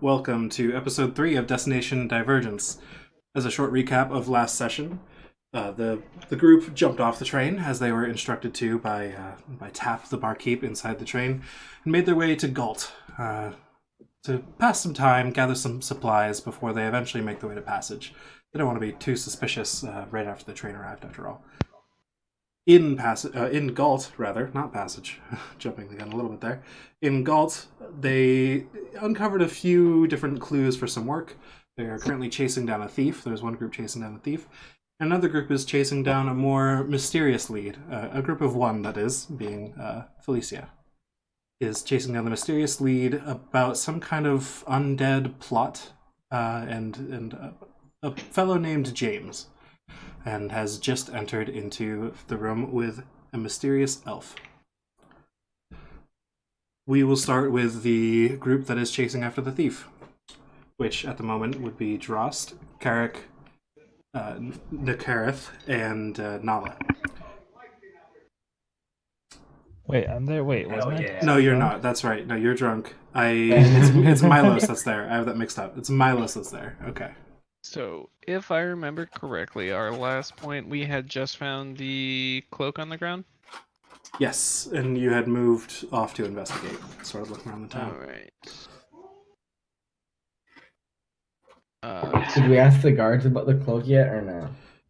welcome to episode 3 of Destination Divergence. As a short recap of last session, the group jumped off the train as they were instructed to by Tap, the barkeep inside the train, and made their way to Ghalt to pass some time, gather some supplies before they eventually make their way to Passage. They don't want to be too suspicious right after the train arrived, after all. In Ghalt, rather, not Passage, jumping the gun a little bit there. In Ghalt, they uncovered a few different clues for some work. They are currently chasing down a thief. There's one group chasing down a thief. Another group is chasing down a more mysterious lead. A group of one, that is, being Felicia, is chasing down the mysterious lead about some kind of undead plot and a fellow named James, and has just entered into the room with a mysterious elf. We will start with the group that is chasing after the thief, which at the moment would be Drost, Carrick, Nakareth, and Nala. Wait, I'm there. Wait, wasn't I? No, you're not. That's right. No, you're drunk. It's Milos that's there. I have that mixed up. It's Milos that's there. Okay. So, if I remember correctly, our last point, we had just found the cloak on the ground? Yes, and you had moved off to investigate, sort of looking around the town. Alright. Did we ask the guards about the cloak yet, or no?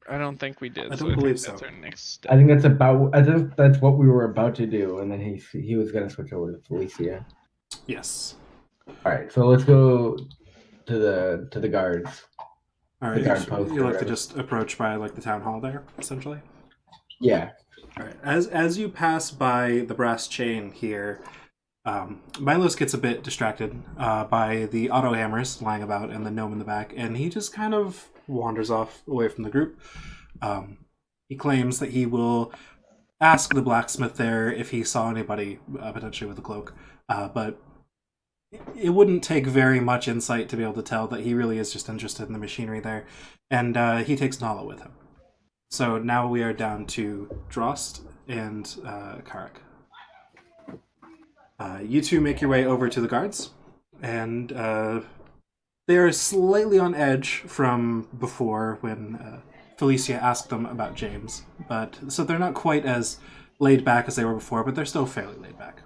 I don't think we did. I don't believe so. That's our next step. I think that's what we were about to do, and then he was gonna switch over to Felicia. Yes. All right, so let's go to the guards. All right. You like to just approach by like the town hall there, essentially. Yeah. All right. As you pass by the brass chain here, Milos gets a bit distracted by the auto hammers lying about and the gnome in the back, and he just kind of wanders off away from the group. He claims that he will ask the blacksmith there if he saw anybody potentially with a cloak, but it wouldn't take very much insight to be able to tell that he really is just interested in the machinery there, and he takes Nala with him. So now we are down to Drost and Karak. You two make your way over to the guards, and they are slightly on edge from before when Felicia asked them about James. So they're not quite as laid back as they were before, but they're still fairly laid back.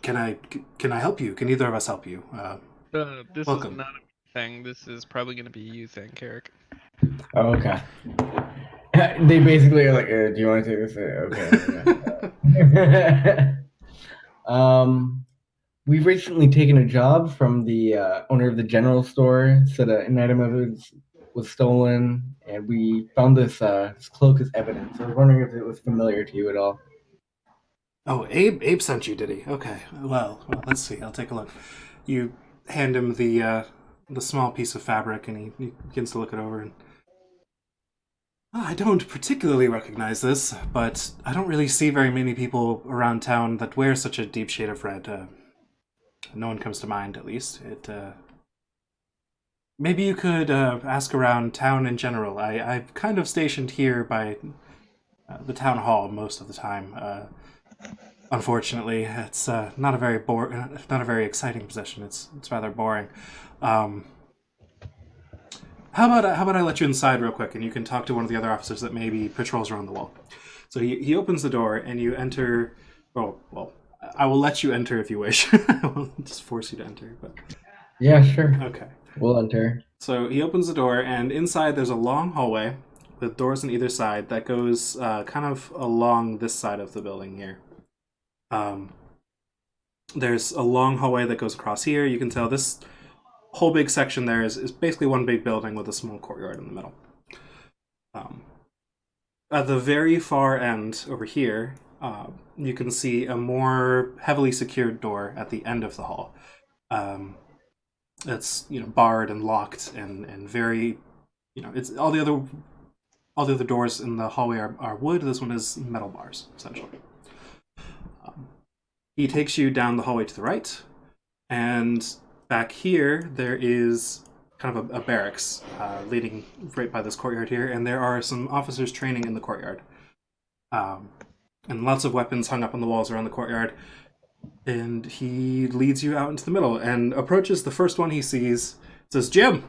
Can I help you? Can either of us help you? This welcome. is not a me thing. This is probably going to be you thing, Carrick. Oh, okay. They basically are like, "Do you want to take this?" Okay. We've recently taken a job from the owner of the general store. Said an item of it was stolen, and we found this cloak as evidence. I was wondering if it was familiar to you at all. Oh, Abe sent you, did he? Okay. Well, let's see. I'll take a look. You hand him the small piece of fabric, and he begins to look it over. And I don't particularly recognize this, but I don't really see very many people around town that wear such a deep shade of red. No one comes to mind, at least. Maybe you could ask around town in general. I'm kind of stationed here by the town hall most of the time. Unfortunately, it's not a very exciting position. It's rather boring. How about I let you inside real quick, and you can talk to one of the other officers that maybe patrols around the wall. So he opens the door, and you enter. Oh, well, I will let you enter if you wish. I won't just force you to enter. But Yeah, sure. okay, We'll enter. so he opens the door, and inside there's a long hallway with doors on either side that goes kind of along this side of the building here. There's a long hallway that goes across here. You can tell this whole big section there is basically one big building with a small courtyard in the middle. At the very far end over here, you can see a more heavily secured door at the end of the hall. It's barred and locked and very it's all the other doors in the hallway are wood. This one is metal bars essentially. He takes you down the hallway to the right, and back here there is kind of a barracks leading right by this courtyard here, and there are some officers training in the courtyard. and lots of weapons hung up on the walls around the courtyard. And he leads you out into the middle and approaches the first one he sees. Says, Jim,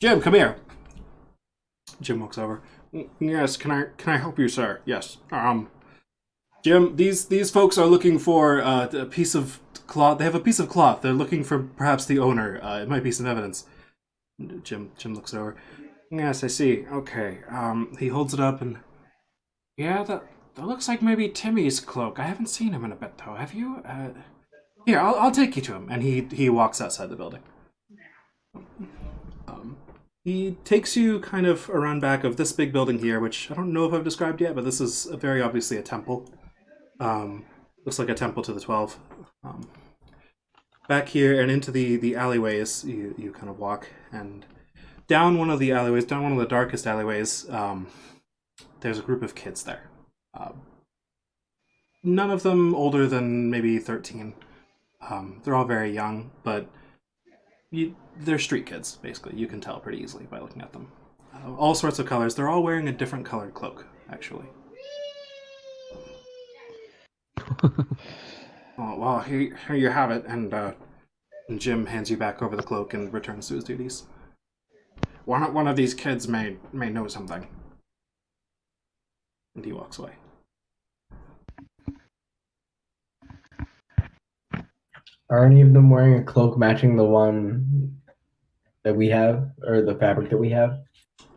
come here. Jim walks over. Yes, can I help you, sir? Yes. Jim, these folks are looking for a piece of cloth. They have a piece of cloth. They're looking for perhaps the owner. It might be some evidence. Jim looks over. Yes, I see. Okay. He holds it up and yeah, that looks like maybe Timmy's cloak. I haven't seen him in a bit though. Have you? Here, I'll take you to him. And he walks outside the building. He takes you kind of around back of this big building here, which I don't know if I've described yet, but this is very obviously a temple. Looks like a temple to the 12. Back here and into the alleyways, you kind of walk, and down one of the alleyways, down one of the darkest alleyways, there's a group of kids there. None of them older than maybe 13. They're all very young, but they're street kids, basically. You can tell pretty easily by looking at them. All sorts of colors. They're all wearing a different colored cloak, actually. Well, here you have it, and Jim hands you back over the cloak and returns to his duties. One of these kids may know something. And he walks away. Are any of them wearing a cloak matching the one that we have, or the fabric that we have?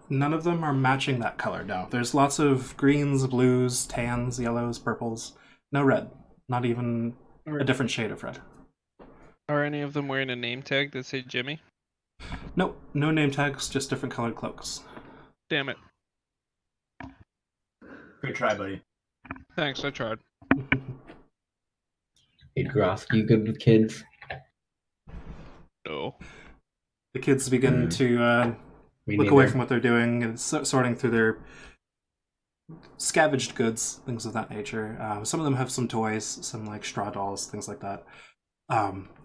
None of them are matching that color, no. There's lots of greens, blues, tans, yellows, purples. No red. Not even a different shade of red. Are any of them wearing a name tag that say Jimmy? Nope, no name tags, just different colored cloaks. Damn it. Good try, buddy. Thanks, I tried. Hey, Grosk, you good with kids? No. The kids begin to look away from what they're doing and sorting through their scavenged goods, things of that nature. Some of them have some toys, some like straw dolls, things like that.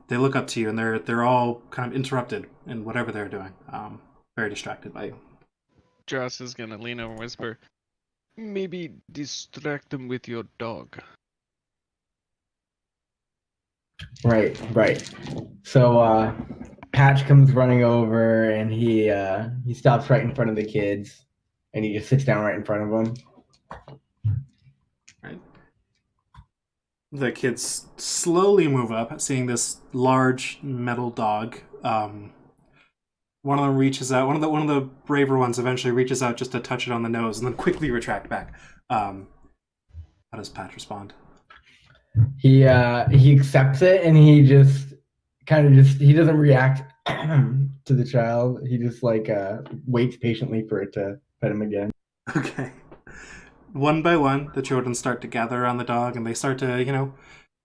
They look up to you and they're all kind of interrupted in whatever they're doing. Very distracted by you. Joss is gonna lean over and whisper, maybe distract them with your dog. Right. So Patch comes running over and he stops right in front of the kids and he just sits down right in front of them. Right. The kids slowly move up, seeing this large metal dog. One of them reaches out. One of the braver ones eventually reaches out just to touch it on the nose, and then quickly retract back. How does Patch respond? He accepts it and he just he doesn't react to the child. He just waits patiently for it to pet him again. Okay. One by one, the children start to gather around the dog, and they start to, in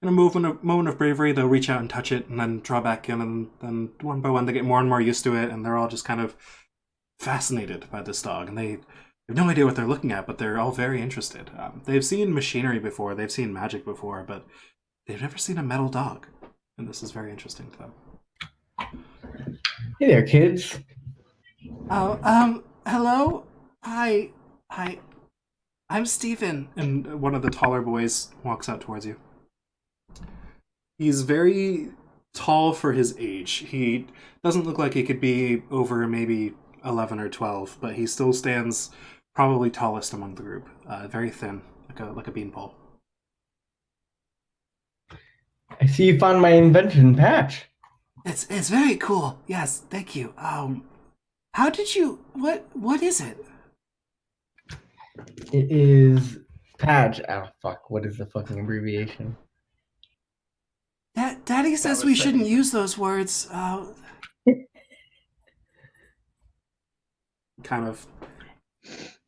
a moment of bravery, they'll reach out and touch it, and then draw back in, and then one by one, they get more and more used to it, and they're all just kind of fascinated by this dog, and they have no idea what they're looking at, but they're all very interested. They've seen machinery before, they've seen magic before, but they've never seen a metal dog, and this is very interesting to them. Hey there, kids. Oh, hello? Hi. I'm Stephen. And one of the taller boys walks out towards you. He's very tall for his age. He doesn't look like he could be over maybe 11 or 12, but he still stands probably tallest among the group. Very thin, like a beanpole. I see you found my invention, Patch. It's very cool. Yes, thank you. How did you... What is it? It is Patch. Oh, fuck. What is the fucking abbreviation? Daddy says we shouldn't use those words. Kind of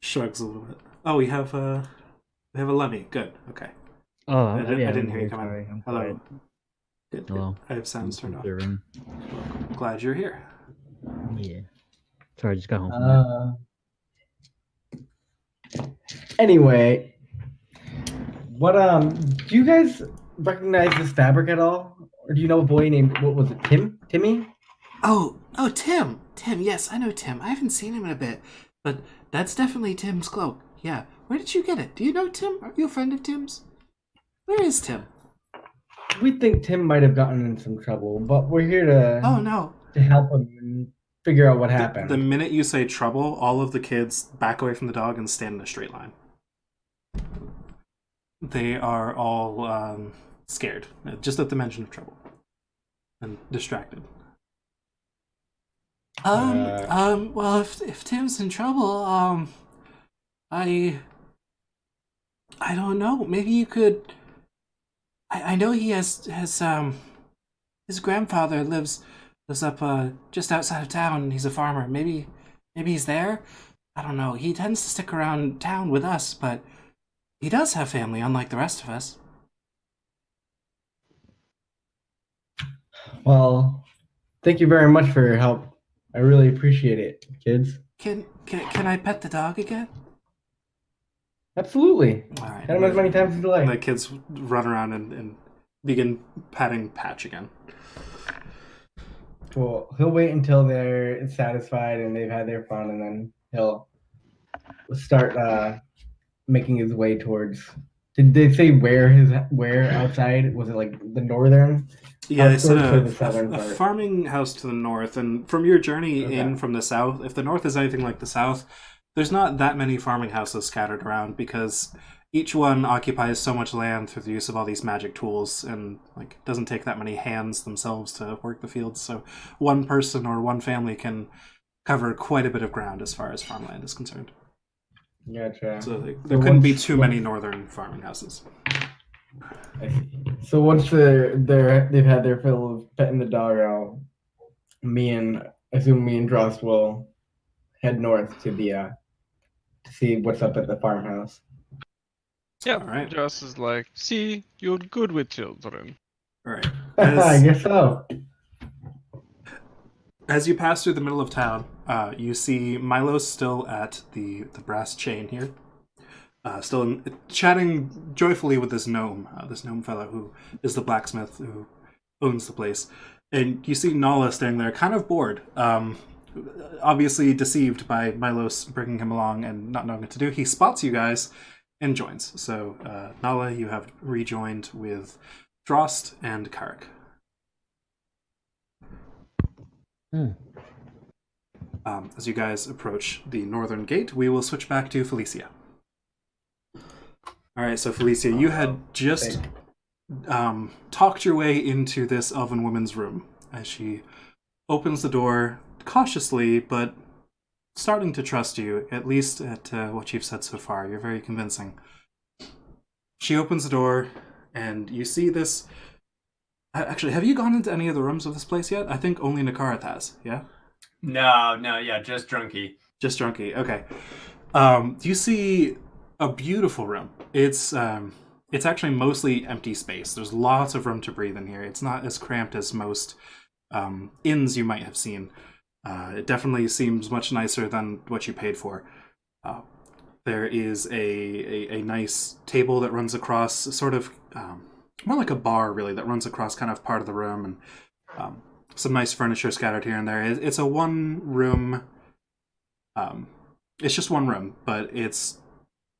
shrugs a little bit. Oh, we have a Lemmy. Good. Okay. Oh, I yeah, didn't hear you come sorry, in. I'm Hello. quiet. Good. Hello. I have sounds turned off. Eberron. Glad you're here. Yeah. Sorry, I just got home from work. Anyway, what do you guys recognize this fabric at all? Or do you know a boy named, what was it, Timmy? Oh, Tim. Tim, yes, I know Tim. I haven't seen him in a bit, but that's definitely Tim's cloak. Yeah. Where did you get it? Do you know Tim? Are you a friend of Tim's? Where is Tim? We think Tim might have gotten in some trouble, but we're here to Oh no. help him and figure out what happened. The minute you say trouble, all of the kids back away from the dog and stand in a straight line. They are all scared, just at the mention of trouble, and distracted. Well, if Tim's in trouble, I don't know. Maybe you could. I know he has his grandfather lives up just outside of town. He's a farmer. Maybe he's there. I don't know. He tends to stick around town with us, but he does have family, unlike the rest of us. Well, thank you very much for your help. I really appreciate it, kids. Can I pet the dog again? Absolutely. All right. Pet him as many times as you like. The kids run around and begin patting Patch again. Well, he'll wait until they're satisfied and they've had their fun, and then he'll start making his way towards. Did they say where outside? Was it like the northern? Yeah, they said the southern a part? farming house to the north. And from your journey in from the south, if the north is anything like the south, there's not that many farming houses scattered around because each one occupies so much land through the use of all these magic tools, and like it doesn't take that many hands themselves to work the fields. So one person or one family can cover quite a bit of ground as far as farmland is concerned. Gotcha. So there couldn't be too many northern farming houses. I see. So once they've had their fill of petting the dog out, I assume me and Drost will head north to the to see what's up at the farmhouse. Yeah, All right. Joss is like, see, you're good with children. All right. I guess so. As you pass through the middle of town, you see Milo still at the brass chain here, still chatting joyfully with this gnome fellow who is the blacksmith who owns the place. And you see Nala standing there, kind of bored, obviously deceived by Milos bringing him along and not knowing what to do. He spots you guys and joins. So, Nala, you have rejoined with Drost and Karik. As you guys approach the northern gate, we will switch back to Felicia. All right, so Felicia, you had just talked your way into this elven woman's room as she opens the door cautiously, but starting to trust you, at least at what you've said so far. You're very convincing. She opens the door, and you see this. Actually, have you gone into any of the rooms of this place yet? I think only Nakarath has, yeah? No, yeah, just Drunky. Just Drunky, okay. You see a beautiful room. It's actually mostly empty space. There's lots of room to breathe in here. It's not as cramped as most inns you might have seen. It definitely seems much nicer than what you paid for. There is a nice table that runs across, sort of more like a bar, really, that runs across kind of part of the room, and some nice furniture scattered here and there. It's a one-room... it's just one room, but it's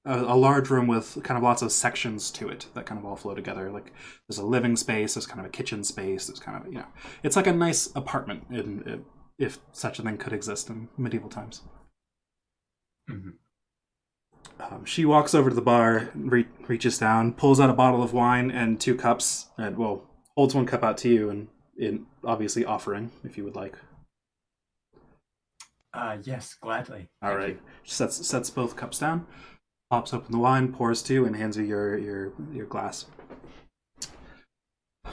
a large room with kind of lots of sections to it that kind of all flow together. Like, there's a living space, there's kind of a kitchen space, there's kind of, it's like a nice apartment, if such a thing could exist in medieval times. Mm-hmm. She walks over to the bar, reaches down, pulls out a bottle of wine and 2 cups, and, well, holds 1 cup out to you, and obviously offering, if you would like. Yes, gladly. All right. She sets both cups down, pops open the wine, pours 2, and hands you your glass.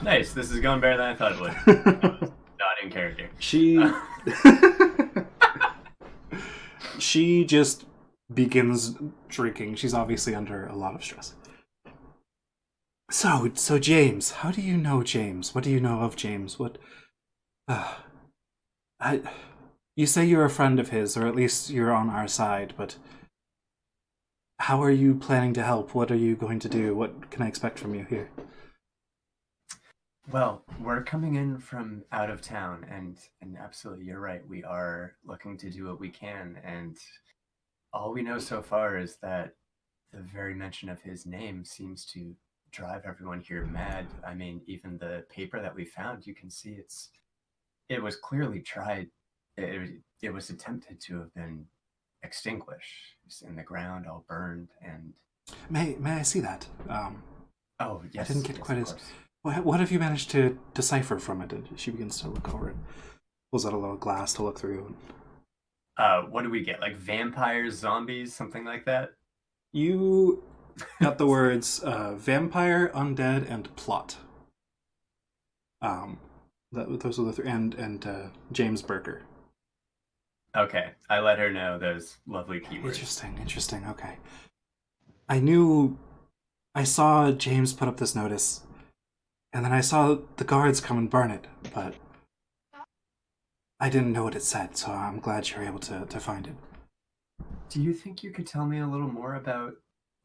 Nice. This is going better than I thought it would. Not in character. She just begins drinking. She's obviously under a lot of stress. So James, how do you know James? What do you know of James? What? You say you're a friend of his, or at least you're on our side, but how are you planning to help? What are you going to do? What can I expect from you here? Well, we're coming in from out of town, and absolutely, you're right. We are looking to do what we can, and all we know so far is that the very mention of his name seems to drive everyone here mad. I mean, even the paper that we found, you can see it was clearly tried. It was attempted to have been extinguished. It's in the ground, all burned, and May I see that? oh yes, I didn't get yes, quite of as. course. What have you managed to decipher from it? She begins to look over it. Pulls out a little glass to look through. What do we get? Like vampires, zombies, something like that? You got the words vampire, undead, and plot. Those are the three, and James Burger. Okay, I let her know those lovely keywords. Interesting. Okay. I saw James put up this notice, and then I saw the guards come and burn it, but I didn't know what it said, so I'm glad you were able to find it. Do you think you could tell me a little more about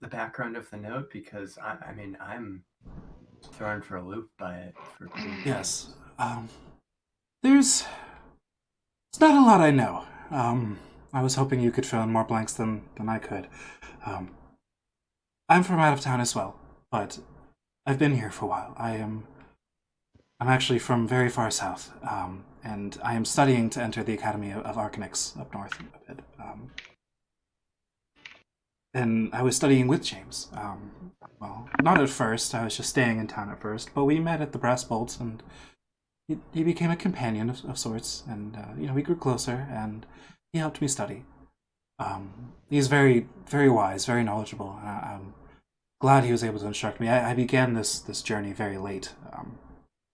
the background of the note? Because I mean, I'm thrown for a loop by it. Yes. There's not a lot I know. I was hoping you could fill in more blanks than I could. I'm from out of town as well, but I've been here for a while. I'm actually from very far south, and I am studying to enter the Academy of Arcanix up north a bit. And I was studying with James. Well, not at first. I was just staying in town at first, but we met at the Brass Bolts, and he became a companion of sorts, and we grew closer, and he helped me study. He's very, very wise, very knowledgeable, and I'm glad he was able to instruct me. I began this journey very late,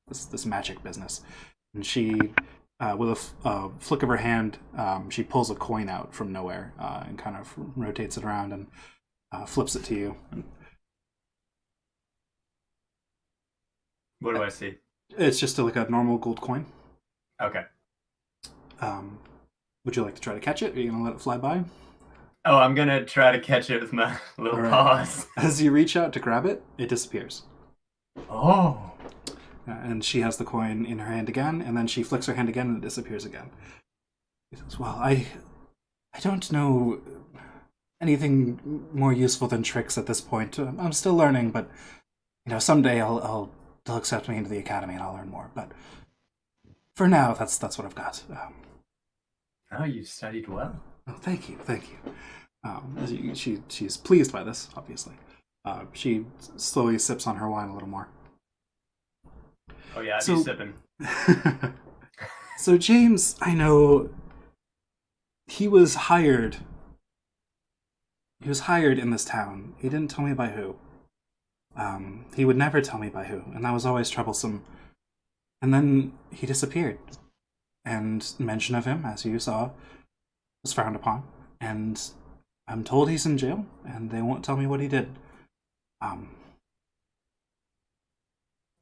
this magic business, and she, with a flick of her hand, she pulls a coin out from nowhere and kind of rotates it around and flips it to you. What do I see? It's just like a normal gold coin. Okay. Would you like to try to catch it? Are you going to let it fly by? Oh, I'm gonna try to catch it with my little All right. paws. As you reach out to grab it, it disappears. Oh. And she has the coin in her hand again, and then she flicks her hand again, and it disappears again. He says, well, I don't know anything more useful than tricks at this point. I'm still learning, but someday they'll accept me into the academy, and I'll learn more. But for now, that's what I've got. Oh, you've studied well. Oh, thank you. She's pleased by this, obviously. She slowly sips on her wine a little more. Oh yeah, I'd be sipping. So James, I know he was hired. He was hired in this town. He didn't tell me by who. He would never tell me by who, and that was always troublesome. And then he disappeared. And mention of him, as you saw, was frowned upon. And I'm told he's in jail, and they won't tell me what he did.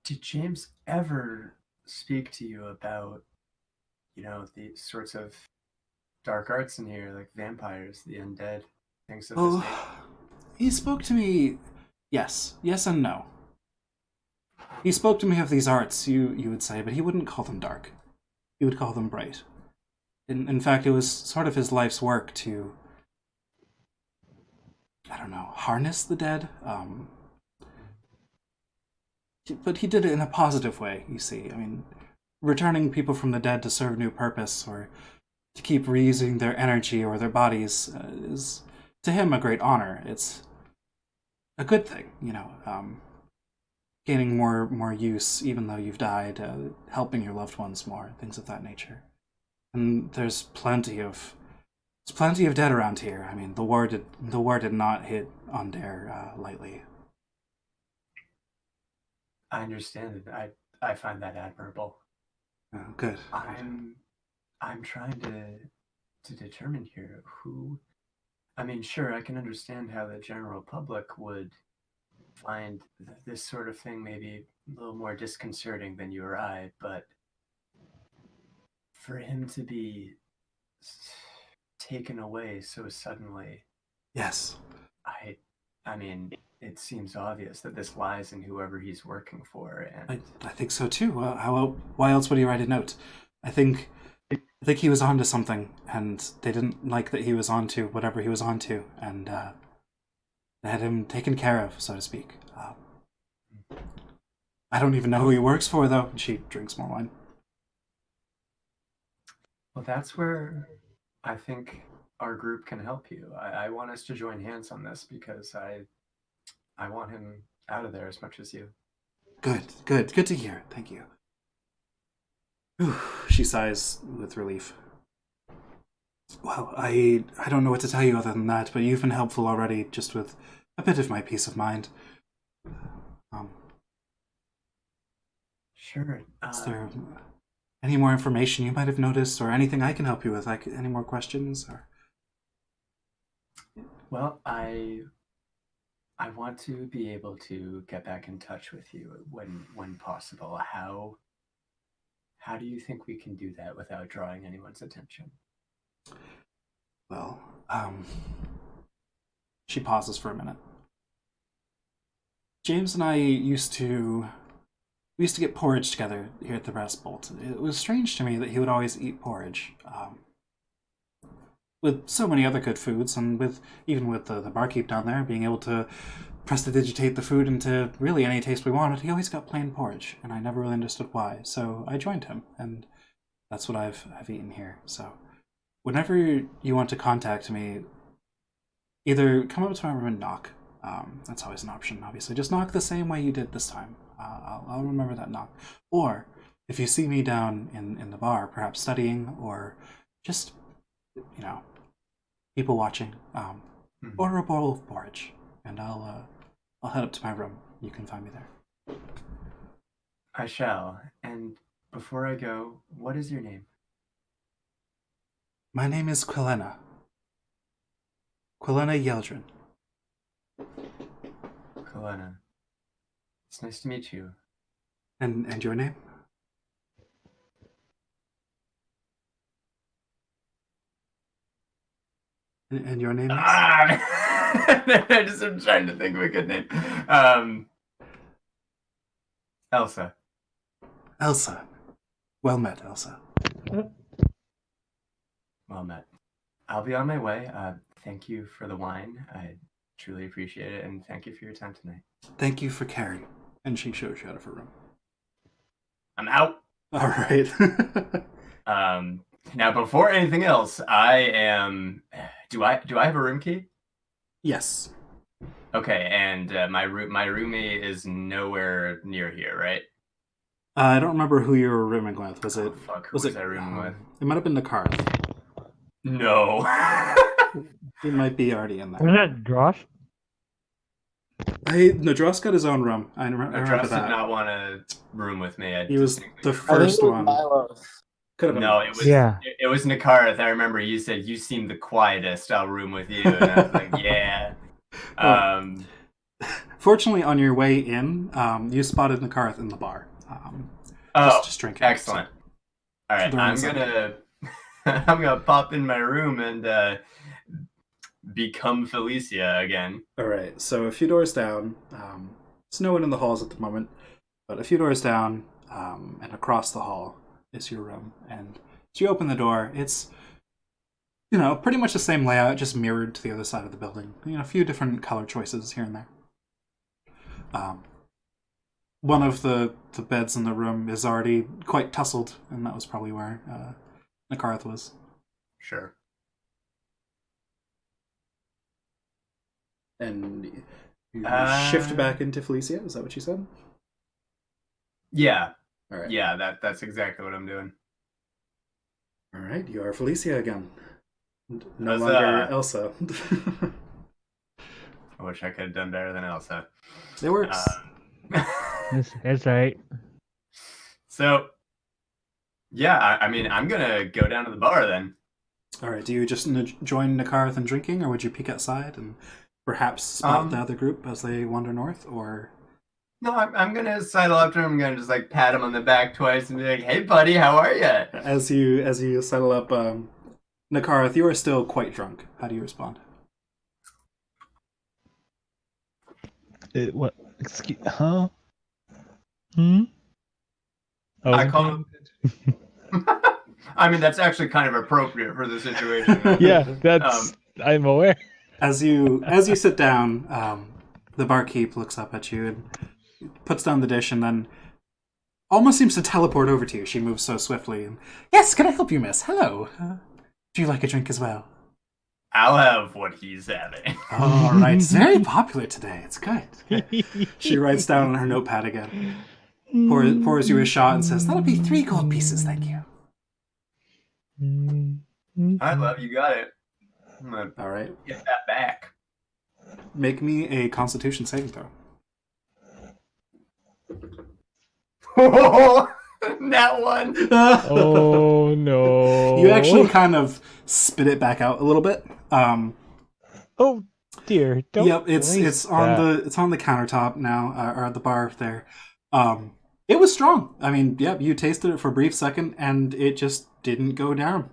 Did James ever speak to you about, the sorts of dark arts in here, like vampires, the undead, things of this nature? He spoke to me, yes and no. He spoke to me of these arts, you would say, but he wouldn't call them dark. He would call them bright. In fact, it was sort of his life's work to, harness the dead. But he did it in a positive way, you see. I mean, returning people from the dead to serve new purpose, or to keep reusing their energy or their bodies, is, to him, a great honor. It's a good thing, gaining more use even though you've died, helping your loved ones more, things of that nature. And there's plenty of dead around here. I mean, the war did not hit on Dare lightly. I understand it. I find that admirable. Oh, good. I'm trying to determine here who. I mean, sure, I can understand how the general public would find this sort of thing maybe a little more disconcerting than you or I, but for him to be taken away so suddenly. Yes. I mean, it seems obvious that this lies in whoever he's working for, and I think so too. Why else would he write a note? I think he was onto something, and they didn't like that he was onto whatever he was onto, and they had him taken care of, so to speak. I don't even know who he works for, though. She drinks more wine. Well, that's where I think our group can help you. I want us to join hands on this because I want him out of there as much as you. Good to hear. Thank you. Whew. She sighs with relief. Well, I don't know what to tell you other than that, but you've been helpful already, just with a bit of my peace of mind. Sure. Is there any more information you might have noticed, or anything I can help you with? Any more questions? Or... Well, I want to be able to get back in touch with you when possible. How do you think we can do that without drawing anyone's attention? Well, she pauses for a minute. James and I used to get porridge together here at the Brass Bolt. It was strange to me that he would always eat porridge. With so many other good foods, and even with the barkeep down there being able to prestidigitate the food into really any taste we wanted, he always got plain porridge, and I never really understood why. So I joined him, and that's what I've eaten here. So whenever you want to contact me, either come up to my room and knock. That's always an option, obviously. Just knock the same way you did this time. I'll remember that knock. Or, if you see me down in the bar, perhaps studying, or just, people watching, order a bowl of porridge, and I'll head up to my room. You can find me there. I shall. And before I go, what is your name? My name is Quilena. Quilena Yeldrin. Quilena. It's nice to meet you. And your name? And your name is? I just am trying to think of a good name. Elsa. Elsa. Well met, Elsa. Well met. I'll be on my way. Thank you for the wine. I truly appreciate it, and thank you for your time tonight. Thank you for caring. And she shows you out of her room. I'm out. All right. Now, before anything else, I am. Do I have a room key? Yes. Okay, and my roomie is nowhere near here, right? I don't remember who you were rooming with. Was it? Fuck, who was I rooming with? It might have been Nakarth. No. He might be already in there. Wasn't that Drosh? Nadros got his own room. I remember Nadros that. did not want to room with me. He was the first one. Could have been. No, it was. Yeah. It was Nakarth. I remember you said you seem the quietest. I'll room with you, and I was like, yeah. Well, fortunately, on your way in, you spotted Nakarth in the bar. Just drinking. Excellent. All right, I'm gonna pop in my room and become Felicia again. All right, so a few doors down. It's no one in the halls at the moment, but a few doors down and across the hall is your room. And as you open the door, it's pretty much the same layout, just mirrored to the other side of the building. A few different color choices here and there. One of the beds in the room is already quite tussled, and that was probably where Nakarth was. Sure. And you shift back into Felicia? Is that what you said? Yeah. All right. Yeah, that's exactly what I'm doing. All right, you are Felicia again. No That's, longer Elsa. I wish I could have done better than Elsa. It works. It's right. So, yeah, I mean, I'm gonna go down to the bar then. All right, do you just join Nakarth in drinking, or would you peek outside and perhaps spot the other group as they wander north, or... No, I'm gonna sidle up to him. I'm gonna just like pat him on the back twice and be like, "Hey, buddy, how are you?" As you settle up, Nakarth, you are still quite drunk. How do you respond? What? Excuse? Huh? Hmm. I call him. I mean, that's actually kind of appropriate for the situation. Yeah, that's. I'm aware. As you sit down, the barkeep looks up at you and puts down the dish and then almost seems to teleport over to you. She moves so swiftly. Yes, can I help you, miss? Hello. Do you like a drink as well? I'll have what he's having. All right. It's very popular today. It's good. Okay. She writes down on her notepad again. Pours you a shot and says, that'll be 3 gold pieces, thank you. I love you. Got it. I'm gonna All right. get that back. Make me a Constitution saving throw. That one. Oh no! You actually kind of spit it back out a little bit. Oh dear! Don't. Yep, it's on the countertop now, or at the bar there. It was strong. I mean, yep, you tasted it for a brief second, and it just didn't go down.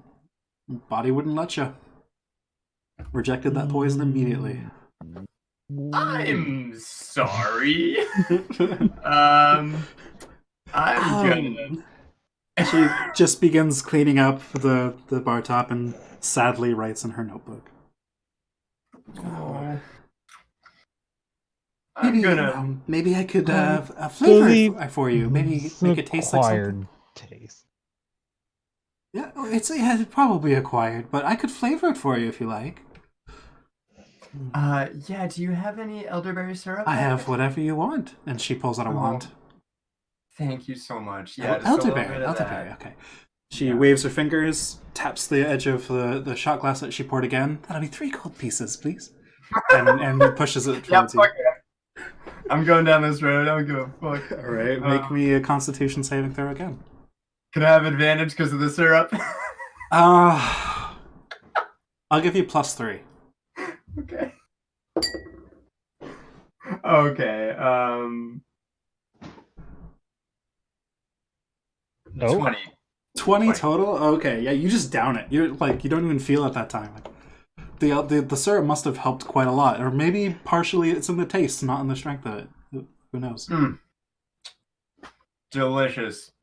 Body wouldn't let you. Rejected that poison immediately. I'm sorry. I'm gonna. She just begins cleaning up the bar top and sadly writes in her notebook. Oh. Maybe I could flavor it for you. Maybe make it taste like acquired something. taste. Yeah, it's probably acquired, but I could flavor it for you if you like. Yeah. Do you have any elderberry syrup? I have whatever you want. And she pulls out a wand. Thank you so much. Yeah, just elderberry. a little bit of Elderberry. that. Okay. She waves her fingers, taps the edge of the shot glass that she poured again. That'll be 3 gold pieces, please. And pushes it towards you. Fuck it. I'm going down this road. I don't give a fuck. All right, make me a Constitution saving throw again. Can I have advantage because of the syrup? I'll give you +3. Okay. Okay. Oh. 20. 20 total? Okay, yeah, you just down it. You're like, you don't even feel it that time. Like, the syrup must have helped quite a lot, or maybe partially it's in the taste, not in the strength of it. Who knows? Delicious.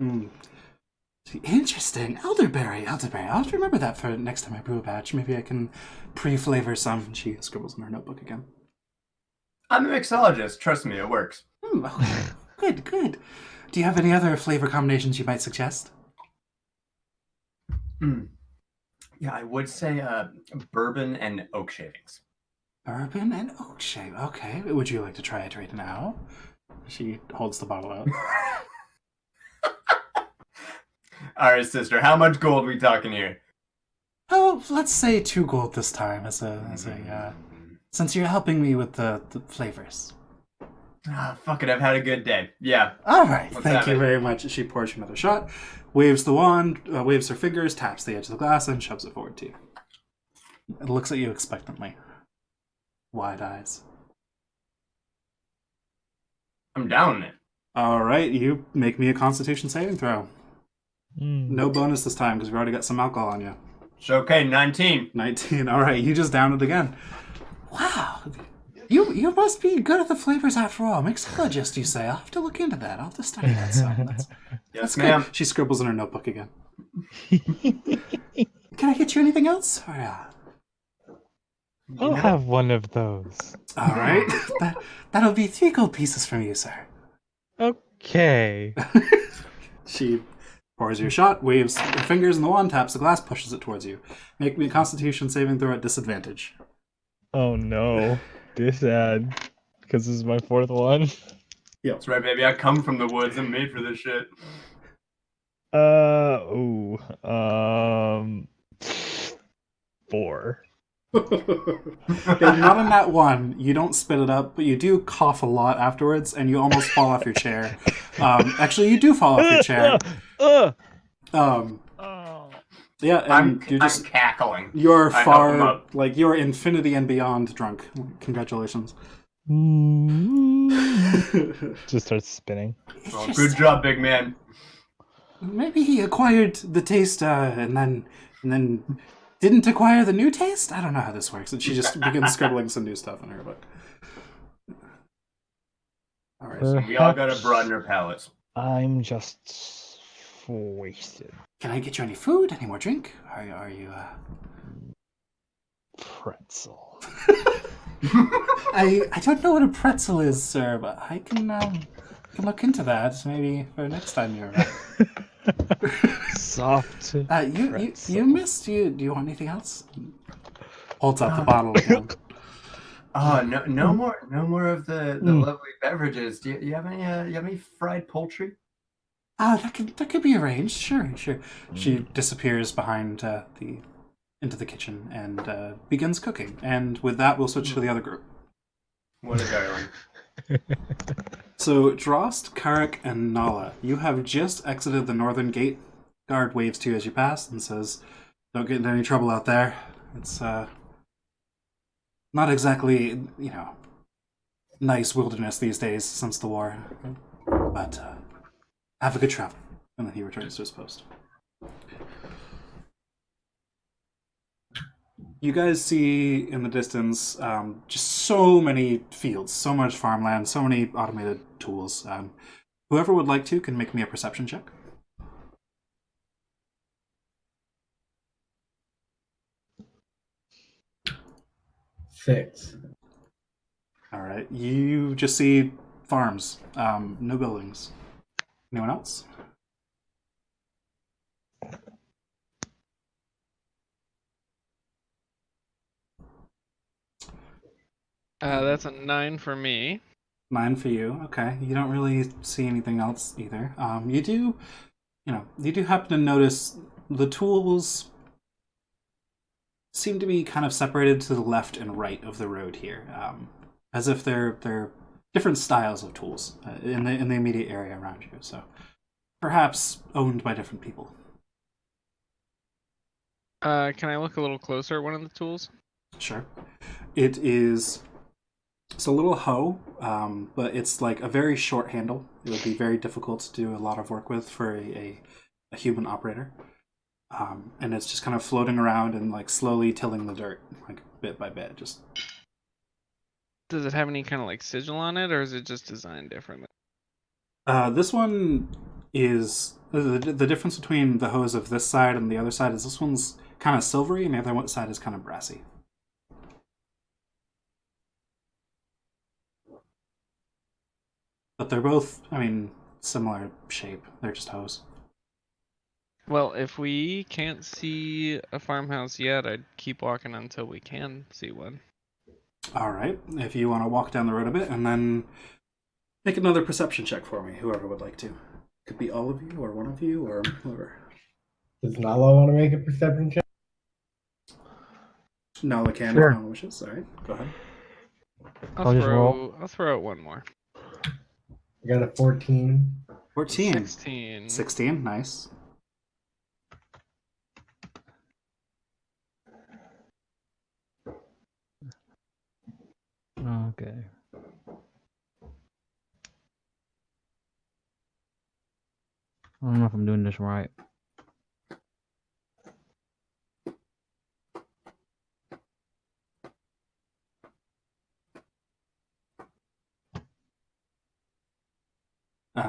Interesting. Elderberry. I'll remember that for next time I brew a batch. Maybe I can pre-flavor some. She scribbles in her notebook again. I'm a mixologist. Trust me, it works. Okay. Good. Do you have any other flavor combinations you might suggest? Yeah, I would say bourbon and oak shavings. Bourbon and oak shave. Okay. Would you like to try it right now? She holds the bottle out. All right, sister. How much gold we talking here? Oh, let's say 2 gold this time since you're helping me with the flavors. Fuck it. I've had a good day. Yeah. All right. Let's Thank have you it. very much. She pours you another shot, waves the wand, waves her fingers, taps the edge of the glass, and shoves it forward to you. It looks at you expectantly. Wide eyes. I'm down it. All right. You make me a Constitution saving throw. No bonus this time because we've already got some alcohol on you. It's okay. 19. 19. All right. You just downed it again. Wow. You must be good at the flavors after all. Mixologist, you say. I'll have to look into that. I'll have to study that some. That's good. Ma'am. She scribbles in her notebook again. Can I get you anything else? Or, I'll have one of those. all right. That'll be 3 gold pieces from you, sir. Okay. She pours you a shot, waves her fingers in the wand, taps the glass, pushes it towards you. Make me a Constitution saving throw at disadvantage. Oh no. This ad. Because this is my 4th one. That's right, baby. I come from the woods. I'm made for this shit. 4. Yeah, not in that one. You don't spit it up, but you do cough a lot afterwards, and you almost fall off your chair. Actually, you do fall off your chair. Yeah, and I'm I'm cackling. You're I help him far, up. like, you're infinity and beyond drunk. Congratulations. Just starts spinning. Well, good job, big man. Maybe he acquired the taste, and then didn't acquire the new taste? I don't know how this works. And she just begins scribbling some new stuff in her book. All right. So we all gotta broaden our palates. I'm just wasted. Can I get you any food? Any more drink? Are you Pretzel. I don't know what a pretzel is, sir, but I can can look into that maybe for next time you're around. Soft. You pretzel. missed. Do you want anything else? Holds out the bottle again. Oh, no more of the Mm. lovely beverages. Do you have any fried poultry? Ah, that could be arranged. Sure. She disappears behind into the kitchen and begins cooking. And with that, we'll switch to the other group. What a darling. So Drost, Karak, and Nala, you have just exited the northern gate. Guard waves to you as you pass and says, "Don't get into any trouble out there. It's not exactly, nice wilderness these days since the war. But have a good travel." And then he returns to his post. You guys see in the distance just so many fields, so much farmland, so many automated tools. Whoever would like to can make me a perception check. 6. All right. You just see farms, no buildings. Anyone else? That's a 9 for me. 9 for you. Okay. You don't really see anything else either. You do happen to notice the tools seem to be kind of separated to the left and right of the road here, as if they're different styles of tools in the immediate area around you. So perhaps owned by different people. Can I look a little closer at one of the tools? Sure. It's a little hoe, but it's like a very short handle. It would be very difficult to do a lot of work with for a human operator. And it's just kind of floating around and like slowly tilling the dirt, like bit by bit. Just Does it have any kind of like sigil on it, or is it just designed differently? this one is the difference between the hose of this side and the other side is this one's kind of silvery and the other side is kind of brassy. But they're both, similar shape. They're just hose. Well, if we can't see a farmhouse yet, I'd keep walking until we can see one. All right. If you want to walk down the road a bit and then make another perception check for me, whoever would like to. Could be all of you or one of you or whoever. Does Nala want to make a perception check? Nala can Sure. if Nala wishes. All right, go ahead. I'll just roll. I'll throw out one more. I got a 14. 14. 16. 16, nice. Okay. I don't know if I'm doing this right.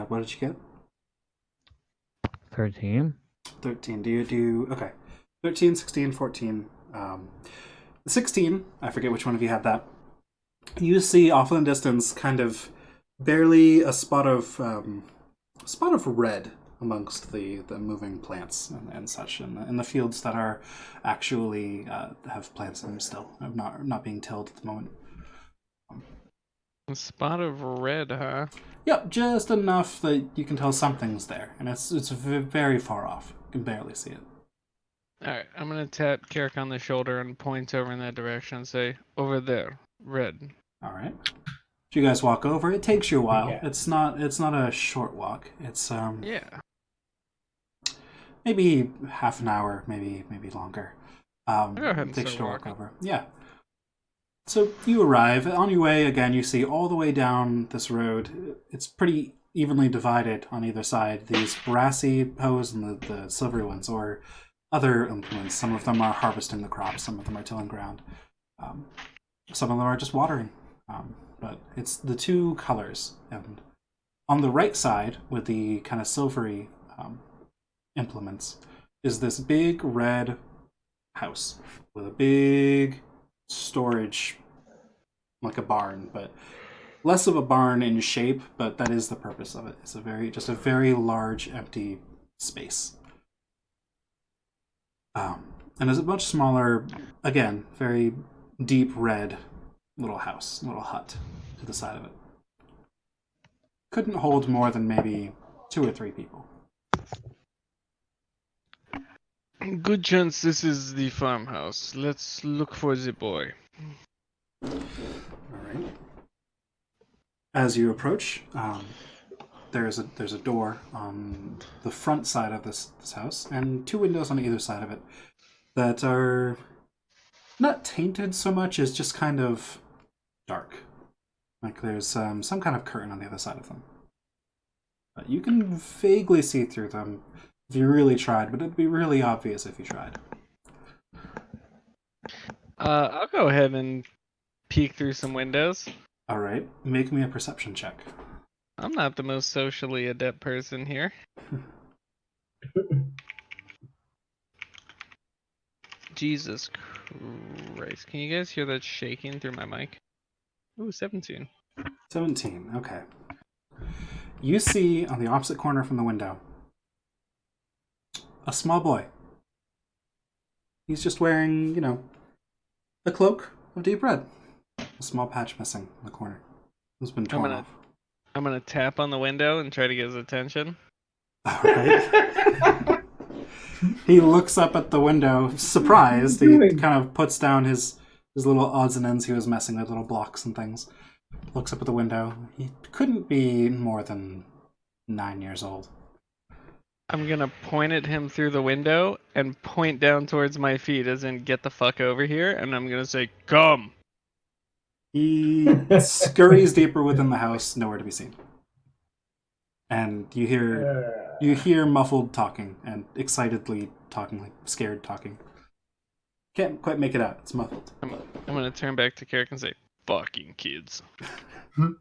What did you get? 13. 13. Do you do... Okay. 13, 16, 14. 16, I forget which one of you had that. You see off in the distance kind of barely a spot of red amongst the moving plants and such in the fields that are actually have plants in them still, not being tilled at the moment. A spot of red, huh? Yep, just enough that you can tell something's there, and it's very far off. You can barely see it. Alright, I'm gonna tap Carrick on the shoulder and point over in that direction and say, over there, red. All right. You guys walk over. It takes you a while. Yeah. It's not a short walk. It's Yeah. maybe half an hour, maybe longer. Go ahead and It takes you to start walk walking. over. Yeah. So you arrive. On your way, again, you see all the way down this road. It's pretty evenly divided on either side. These brassy hoes and the silvery ones, or other implements. Some of them are harvesting the crops. Some of them are tilling ground. Some of them are just watering. But it's the two colors. And on the right side, with the kind of silvery implements, is this big red house with a big storage, like a barn, but less of a barn in shape, but that is the purpose of it. It's just a very large empty space. And it's a much smaller, again, very deep red little house, little hut to the side of it. Couldn't hold more than maybe 2 or 3 people. Good chance this is the farmhouse. Let's look for the boy. All right. As you approach, there's a door on the front side of this house, and 2 windows on either side of it that are not tainted so much as just kind of dark. Like there's some kind of curtain on the other side of them. But you can vaguely see through them if you really tried, but it'd be really obvious if you tried. I'll go ahead and peek through some windows. All right, make me a perception check. I'm not the most socially adept person here. Jesus Christ. Can you guys hear that shaking through my mic? Ooh, 17. 17, okay. You see on the opposite corner from the window a small boy. He's just wearing, a cloak of deep red. A small patch missing in the corner. It's been torn off. I'm gonna tap on the window and try to get his attention. All right. He looks up at the window, surprised. He kind of puts down his little odds and ends he was messing with, little blocks and things. Looks up at the window. He couldn't be more than 9 years old. I'm gonna point at him through the window and point down towards my feet, as in get the fuck over here, and I'm gonna say, come! He scurries deeper within the house, nowhere to be seen. And you hear muffled talking and excitedly talking, like scared talking. Can't quite make it out. It's muffled. I'm gonna turn back to Carrick and say, fucking kids. I'm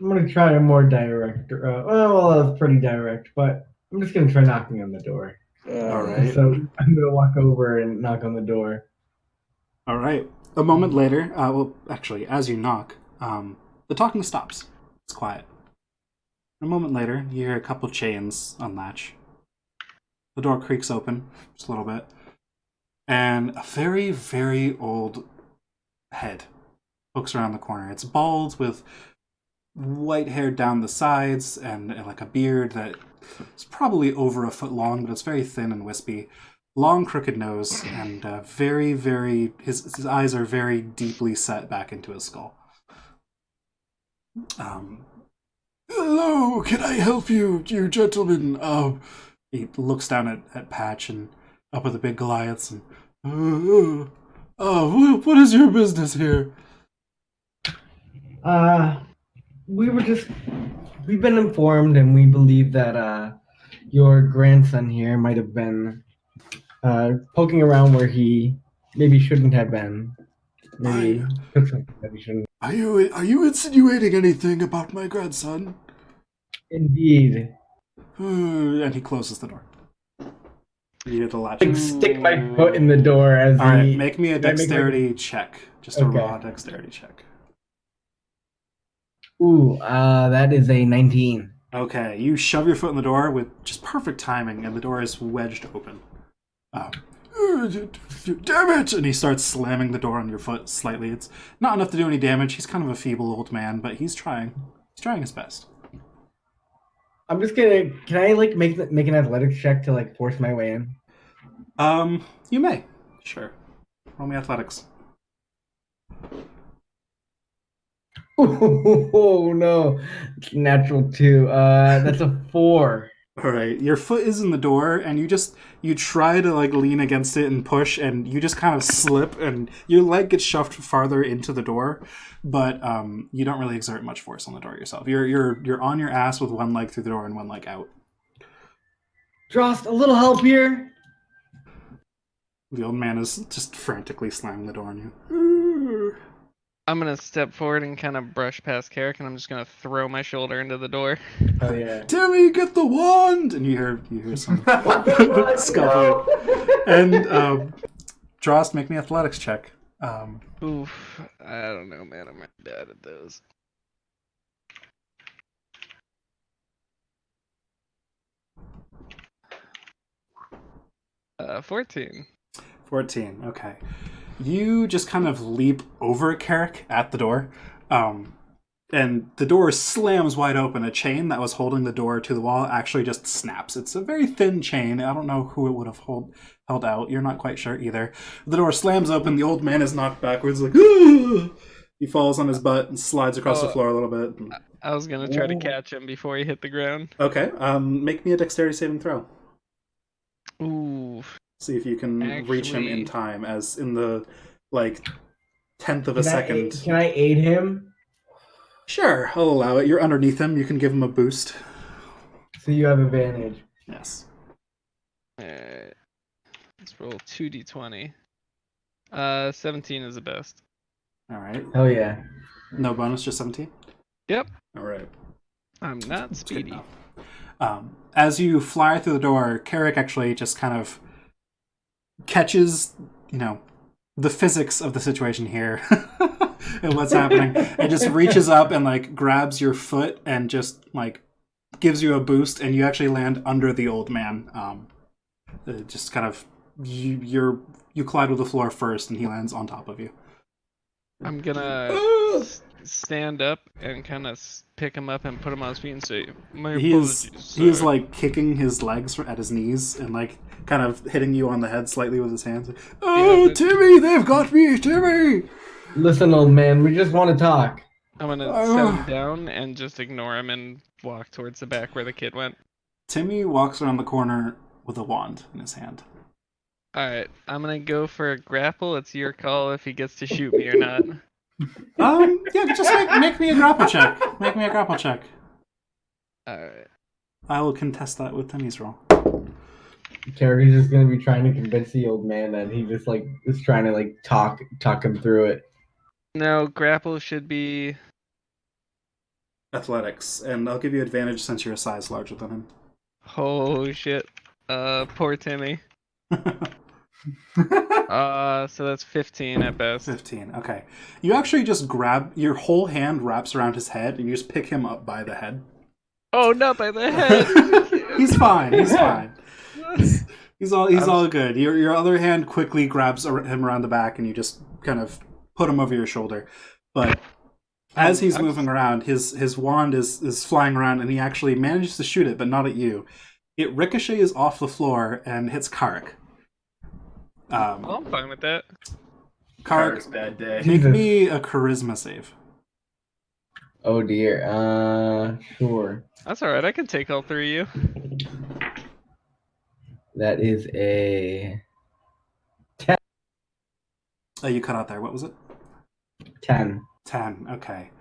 gonna try a more direct. Well, that's pretty direct, but I'm just gonna try knocking on the door. All right. So I'm gonna walk over and knock on the door. All right. A moment later, well, actually, as you knock, the talking stops. It's quiet. A moment later, you hear a couple chains unlatch. The door creaks open just a little bit, and a very, very old head pokes around the corner. It's bald with white hair down the sides and like a beard that is probably over a foot long, but it's very thin and wispy. Long, crooked nose, and very, very... His eyes are very deeply set back into his skull. Hello, can I help you gentlemen? He looks down at Patch and up at the big Goliaths and... what is your business here? We've been informed, and we believe that your grandson here might have been poking around where he maybe shouldn't have been. Maybe took something that he shouldn't. Are you insinuating anything about my grandson? Indeed. And he closes the door. You get the latch. Like, stick my foot in the door as All right, make me a dexterity check. Just a Okay. raw dexterity check. Ooh, that is a 19. Okay, you shove your foot in the door with just perfect timing, and the door is wedged open. Damn it! And he starts slamming the door on your foot slightly. It's not enough to do any damage. He's kind of a feeble old man, but he's trying. He's trying his best. I'm just gonna. Can I make an athletics check to force my way in? You may. Sure. Roll me athletics. Oh no, natural 2. That's a 4. All right, your foot is in the door, and you try to lean against it and push, and you just kind of slip, and your leg gets shoved farther into the door, but you don't really exert much force on the door yourself. You're on your ass with one leg through the door and one leg out. Drost, a little help here. The old man is just frantically slamming the door on you. I'm gonna step forward and kind of brush past Carrick, and I'm just gonna throw my shoulder into the door. Oh yeah. Timmy, get the wand! And you hear some scuffling. And Drost, make me athletics check. Oof. I don't know, man. I'm bad at those. 14. 14. Okay. You just kind of leap over Carrick at the door, and the door slams wide open. A chain that was holding the door to the wall actually just snaps. It's a very thin chain. I don't know who it would have held out. You're not quite sure either. The door slams open. The old man is knocked backwards, like, "Ah!" He falls on his butt and slides across the floor a little bit. I was gonna try to catch him before he hit the ground. Okay. Make me a dexterity saving throw. Ooh. See if you can reach him in time, as in the, like, 10th of a second. Can I aid him? Sure, I'll allow it. You're underneath him. You can give him a boost. So you have advantage. Yes. Alright. Let's roll 2d20. 17 is the best. All right. Hell yeah. No bonus, just 17? Yep. All right. I'm not speedy. As you fly through the door, Carrick actually just kind of catches, the physics of the situation here and what's happening. It just reaches up and, like, grabs your foot and just, like, gives you a boost, and you actually land under the old man. Just kind of, you collide with the floor first, and he lands on top of you. I'm gonna stand up and kind of pick him up and put him on his feet and say, "My apologies." He is like kicking his legs at his knees and, like, kind of hitting you on the head slightly with his hands. Like, "Oh, Timmy, they've got me, Timmy!" Listen, old man, we just want to talk. I'm gonna set him down and just ignore him and walk towards the back where the kid went. Timmy walks around the corner with a wand in his hand. Alright, I'm gonna go for a grapple. It's your call if he gets to shoot me or not. Yeah, just make me a grapple check. Make me a grapple check. Alright. I will contest that with Timmy's roll. Carrie's just gonna be trying to convince the old man that he just, like, is trying to, like, talk him through it. No, grapple should be Athletics, and I'll give you advantage since you're a size larger than him. Oh shit. Poor Timmy. So that's 15 at best. 15, okay. You actually just grab, your whole hand wraps around his head, and you just pick him up by the head. Oh, not by the head! He's fine, he's fine. He's all good. Your other hand quickly grabs him around the back, and you just kind of put him over your shoulder. But as he's moving around, his wand is flying around, and he actually manages to shoot it, but not at you. It ricochets off the floor and hits Kark. I'm fine with that. Kark's bad day. Make me a charisma save. Oh dear. Sure. That's alright, I can take all three of you. That is a You cut out there. What was it? 10. 10. Okay.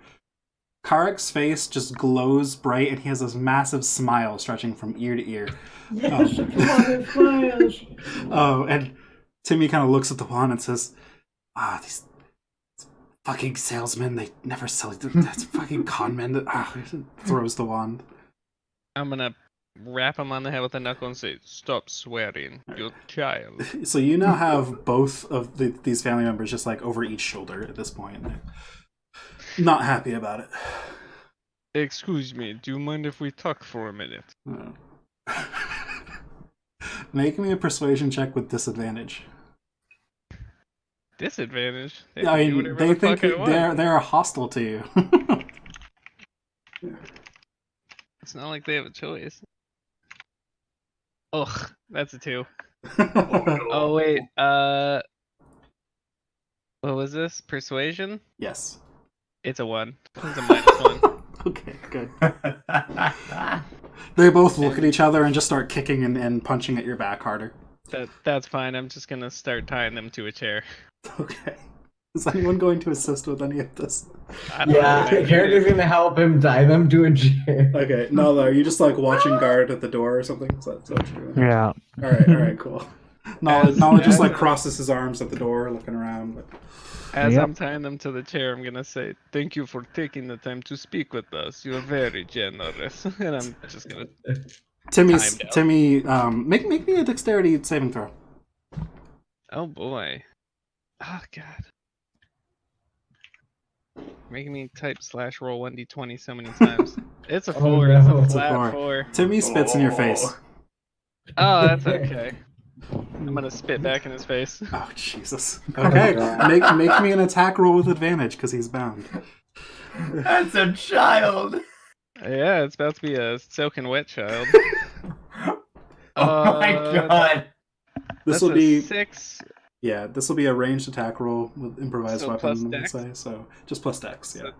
Karek's face just glows bright, and he has this massive smile stretching from ear to ear. Yes, come on, smiles. Oh, and Timmy kind of looks at the wand and says, these fucking salesmen, they never sell it. That's fucking con men that throws the wand. I'm gonna rap him on the head with a knuckle and say, "Stop swearing, you child." So you now have both of these family members just, like, over each shoulder at this point. Not happy about it. Excuse me, do you mind if we talk for a minute? Make me a persuasion check with disadvantage. Disadvantage? They think they're hostile to you. It's not like they have a choice. Ugh, that's a 2. Oh wait, what was this? Persuasion? Yes. It's a 1. It's a -1. Okay, good. They both look at each other and just start kicking and punching at your back harder. That's fine. I'm just gonna start tying them to a chair. Okay. Is anyone going to assist with any of this? Yeah, Carrie's gonna help him tie them to a chair. Okay, Nala, are you just, like, watching guard at the door or something? Is that what you're doing? Yeah. Alright, cool. Nala just, like, crosses his arms at the door, looking around. But... As Yep. I'm tying them to the chair, I'm gonna say, "Thank you for taking the time to speak with us. You're very generous." And I'm just gonna. Timmy, make me a dexterity saving throw. Oh boy. Oh god. Making me type / roll 1d20 so many times. It's a Oh, 4. no. It's a It's a flat 4. 4. Timmy spits in your face. Oh, that's okay. I'm gonna spit back in his face. Oh, Jesus. Oh, Okay, God. make me an attack roll with advantage, because he's bound. That's a child. Yeah, it's about to be a soaking wet child. Oh my god. This That's will a be 6. Yeah, this will be a ranged attack roll with improvised So weapon, plus I would dex? say. So just plus dex, yeah. So-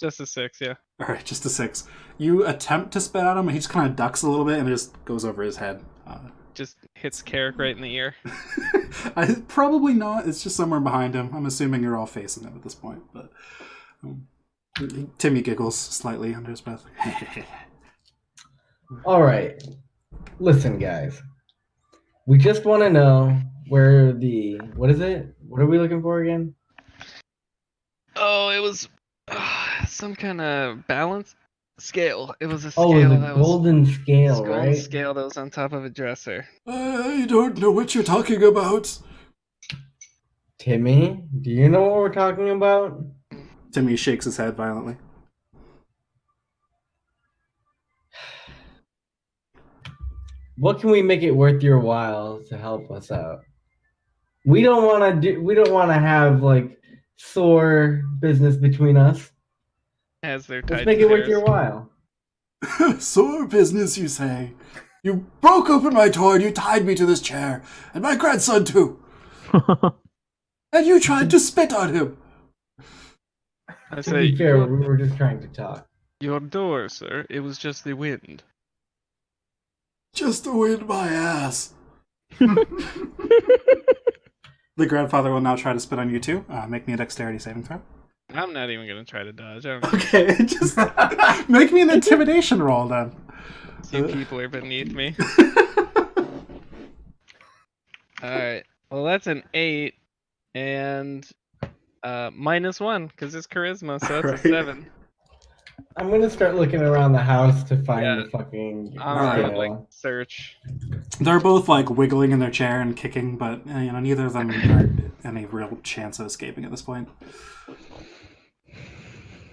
Just a 6, yeah. Alright, just a 6. You attempt to spit at him, and he just kind of ducks a little bit, and it just goes over his head. Just hits Carrick right in the ear. Probably not. It's just somewhere behind him. I'm assuming you're all facing him at this point. But Timmy giggles slightly under his breath. All right. Listen, guys. We just want to know where the what is it? What are we looking for again? Oh, it was some kind of balance scale. It was a Oh, scale the that was golden scale, golden right? scale that was on top of a dresser. I don't know what you're talking about. Timmy, do you know what we're talking about? Timmy shakes his head violently. What can we make it worth your while to help us out? We don't want to have like sore business between us. As they're Let's tied make to it worth theirs. your while. Sore business, you say? You broke open my door and you tied me to this chair, and my grandson too. And you tried to spit on him. I To say, be fair, we were just trying to talk. your door, sir. It was just the wind. Just the wind my ass. The grandfather will now try to spit on you too. Make me a dexterity saving throw. I'm not even gonna try to dodge. I don't Okay, just make me an intimidation roll then. You people are beneath me. Alright. Well, that's an 8. And -1, because it's charisma, so that's Alright. a 7. I'm gonna start looking around the house to find Yeah. the fucking I'm Alright. gonna, scale. like, search. They're both like wiggling in their chair and kicking, but neither of them are any real chance of escaping at this point.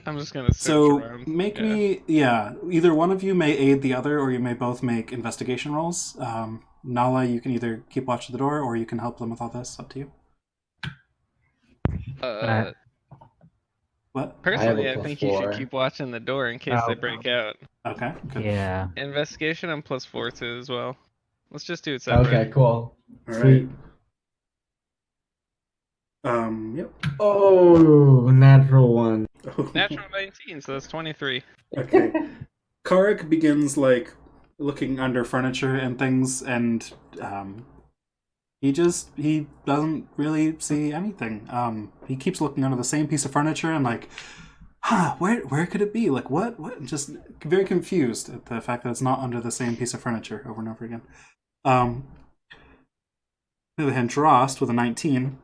I'm just gonna search So around. make me, either one of you may aid the other, or you may both make investigation rolls. Nala, you can either keep watch of the door, or you can help them with all this. Up to you. What? Personally, I plus think you 4. should keep watching the door in case they Oh. break out. Okay. Good. Yeah. Investigation, I'm +4 to as well. Let's just do it separate. Okay, cool. All Sweet. Yep. Oh, natural one. Natural 19, so that's 23. Okay. Karek begins like looking under furniture and things, and he doesn't really see anything. He keeps looking under the same piece of furniture and like, where could it be? Like what? Just very confused at the fact that it's not under the same piece of furniture over and over again. On the other hand, Drost with a 19.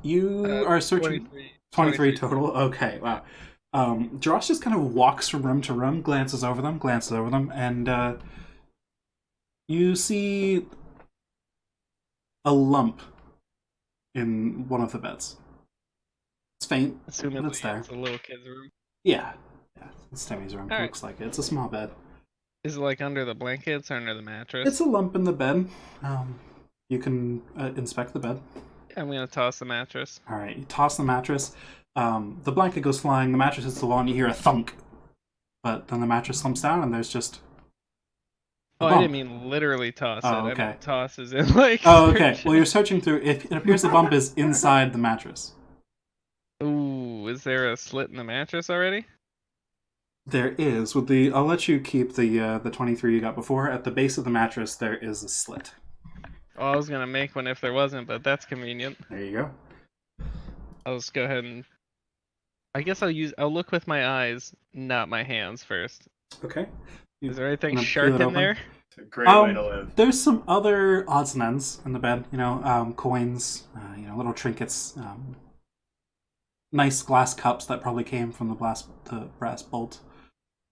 You are searching 23 total. Okay, wow. Drost just kind of walks from room to room, glances over them, and you see a lump in one of the beds. It's faint, but Assumedly, it's there. it's a little kid's room. Yeah, it's Timmy's room. All right. Looks like it. It's a small bed. Is it like under the blankets or under the mattress? It's a lump in the bed. You can inspect the bed. I'm gonna toss the mattress. All right, you toss the mattress. The blanket goes flying. The mattress hits the wall, and you hear a thunk. But then the mattress slumps down, and there's just a Oh, I bump. didn't mean literally toss it. Oh, I okay. meant toss as in like. Oh, okay. search Well, it. you're searching through. It appears the bump is inside the mattress. Ooh, is there a slit in the mattress already? There is. I'll let you keep the 23 you got before. At the base of the mattress, there is a slit. Oh, I was gonna make one if there wasn't, but that's convenient. There you go. I'll just go ahead and. I guess I'll look with my eyes, not my hands first. Okay. Is there anything Wanna sharp peel it in open? there? It's a great way to live. There's some other odds and ends in the bed. Coins. Little trinkets. Nice glass cups that probably came from the brass bolt.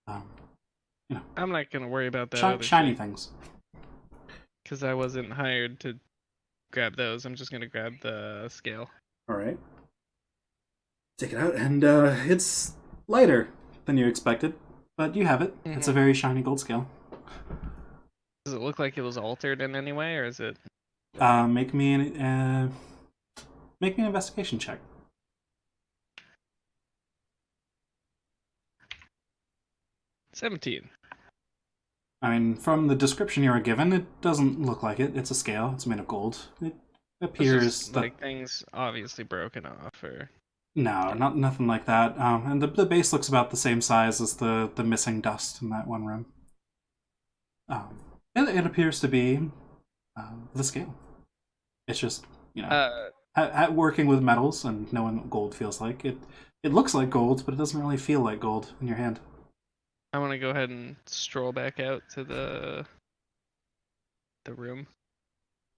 I'm not gonna worry about that. Shiny things. Because I wasn't hired to grab those. I'm just gonna grab the scale. All right. Take it out, and it's lighter than you expected, but you have it. It's a very shiny gold scale. Does it look like it was altered in any way, or is it? Make me an investigation check. 17. I mean, from the description you were given, it doesn't look like it. It's a scale. It's made of gold. It appears It's just, that like things obviously broken off, or no, nothing like that. And the base looks about the same size as the missing dust in that one room. It appears to be the scale. It's just, you know, at working with metals and knowing what gold feels like, it looks like gold, but it doesn't really feel like gold in your hand. I want to go ahead and stroll back out to the room.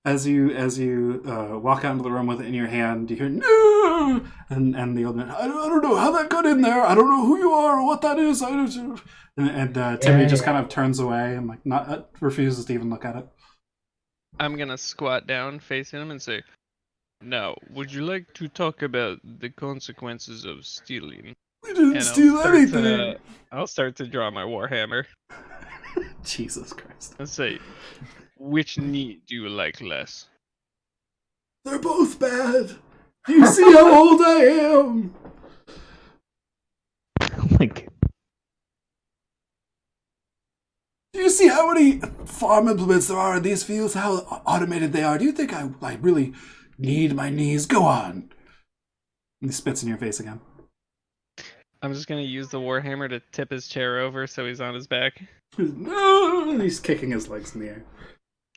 As you walk out into the room with it in your hand, you hear no, and the old man. I don't know how that got in there. I don't know who you are or what that is. I don't. And Timmy just kind of turns away and refuses to even look at it. I'm gonna squat down facing him and say, "Now, would you like to talk about the consequences of stealing?" We didn't steal anything. I'll start to draw my warhammer Jesus Christ. and say, "Which knee do you like less?" They're both bad. Do you see how old I am? Like, Do you see how many farm implements there are in these fields? How automated they are? Do you think I really need my knees? Go on. And he spits in your face again. I'm just gonna use the warhammer to tip his chair over so he's on his back. No! He's kicking his legs in the air.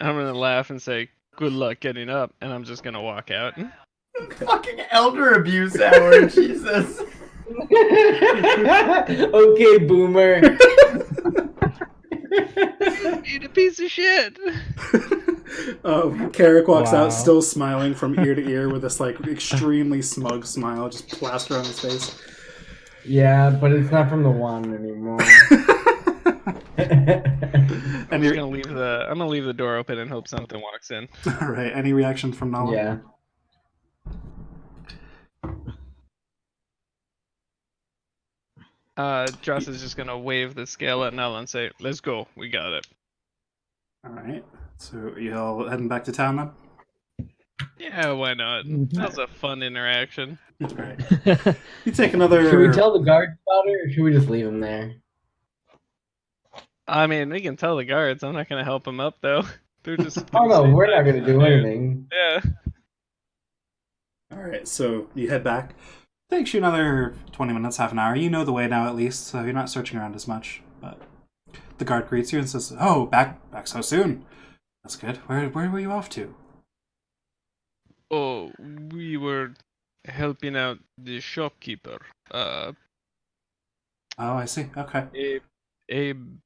I'm gonna laugh and say, "Good luck getting up," and I'm just gonna walk out. Fucking elder abuse hour, Jesus. Okay, boomer. Eat a piece of shit. Carrick walks Wow. out, still smiling from ear to ear with this extremely smug smile just plastered on his face. Yeah, but it's not from the wand anymore. And I'm you're gonna leave the door open and hope something walks in. all right. Any reactions from Nala? Yeah. Joss is just gonna wave the scale at Nella and say, "Let's go, we got it." All right. So you all heading back to town then? Yeah, why not? That was a fun interaction. All right. You take another. Should we tell the guards about it, or should we just leave him there? I mean, we can tell the guards. I'm not gonna help them up though. They're just. Oh no, we're not gonna do anything. Yeah. All right. So you head back. Takes you another 20 minutes, half an hour. You know the way now at least, so you're not searching around as much. But the guard greets you and says, "Oh, back so soon. That's good. Where were you off to?" Oh, we were helping out the shopkeeper. Oh, I see. Okay. Abe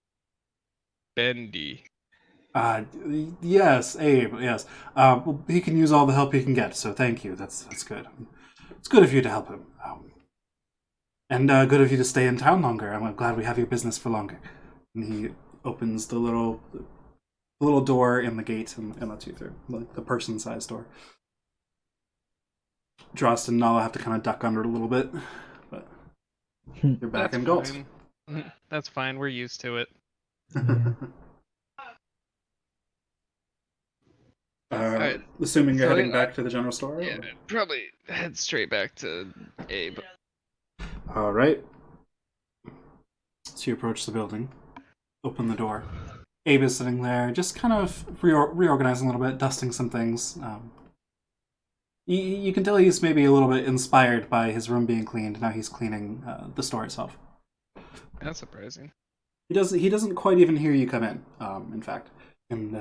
Bendy. Yes, Abe. Yes. Well, he can use all the help he can get. So thank you. That's good. It's good of you to help him. And good of you to stay in town longer. I'm glad we have your business for longer. And he opens the little door in the gate and lets you through, like the person-sized door. Drost and Nala have to kind of duck under it a little bit, but you're back in Ghalt. Fine. That's fine. We're used to it. Alright. Assuming you're So heading back to the general store? Yeah, probably head straight back to Abe. All right. So you approach the building, open the door. Abe is sitting there, just kind of reorganizing a little bit, dusting some things. You can tell he's maybe a little bit inspired by his room being cleaned. Now he's cleaning the store itself. That's surprising. He doesn't quite even hear you come in. In fact, and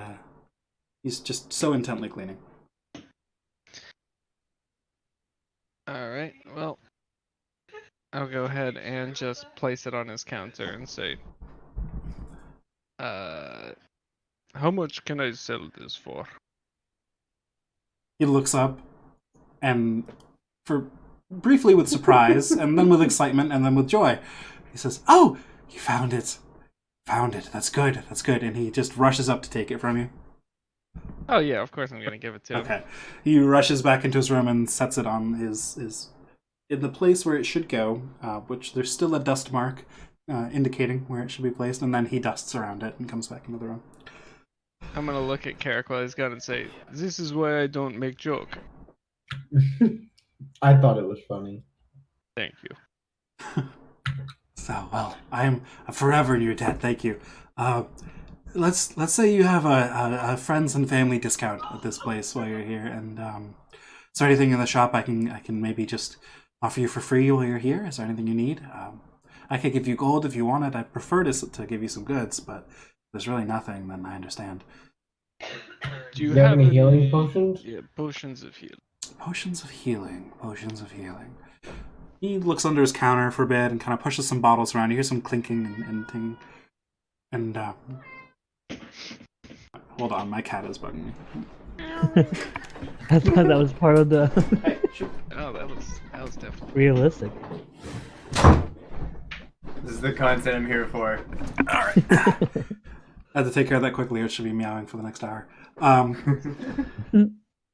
he's just so intently cleaning. All right. Well, I'll go ahead and just place it on his counter and say, how much can I sell this for? He looks up, and briefly with surprise, and then with excitement, and then with joy, he says, "Oh, you found it! Found it! That's good! That's good!" And he just rushes up to take it from you. Oh yeah, of course I'm gonna give it to him. Okay. He rushes back into his room and sets it on his in the place where it should go, which there's still a dust mark indicating where it should be placed, and then he dusts around it and comes back into the room. I'm gonna look at Carrick while he's gone and say, "This is why I don't make joke." I thought it was funny. Thank you. So, well, I'm forever in your debt. Thank you. Let's say you have a friends and family discount at this place while you're here, and is there anything in the shop I can maybe just offer you for free while you're here? Is there anything you need? I could give you gold if you want it. I prefer to give you some goods, but if there's really nothing, then I understand. Do you have any any healing potions? Yeah, potions of healing. Potions of healing. Potions of healing. He looks under his counter for a bit and kind of pushes some bottles around. You hear some clinking and thing. And hold on, my cat is bugging me. I thought that was part of the Hey, shoot. Oh, that was definitely. realistic. This is the content I'm here for. All right. I had to take care of that quickly, or it should be meowing for the next hour.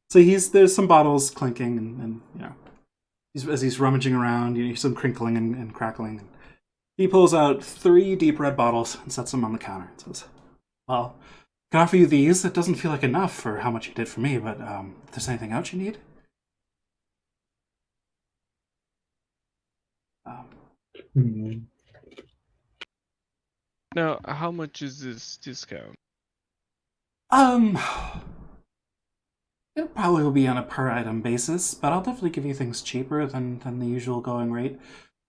So there's some bottles clinking, and you know, as he's rummaging around, you hear some crinkling and crackling. And he pulls out 3 deep red bottles and sets them on the counter and says, "Well, I can offer you these. It doesn't feel like enough for how much you did for me, but if there's anything else you need." Now, how much is this discount? It probably will be on a per item basis, but I'll definitely give you things cheaper than the usual going rate.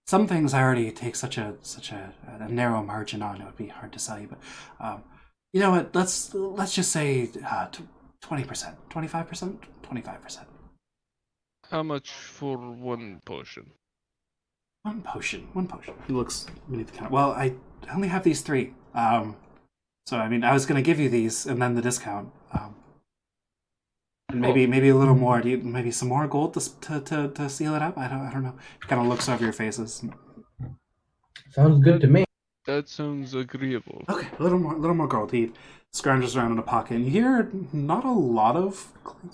Some things I already take such a narrow margin on; it would be hard to sell you. But you know what? Let's just say 20%, 25%, 25%. How much for one potion? One potion. He looks beneath the counter. Well, I only have these 3. So I mean, I was gonna give you these and then the discount. And maybe a little more. Maybe some more gold to seal it up? I don't know. He kind of looks over your faces. Sounds good to me. That sounds agreeable. Okay, a little more gold. He scrounges around in a pocket, and you hear not a lot of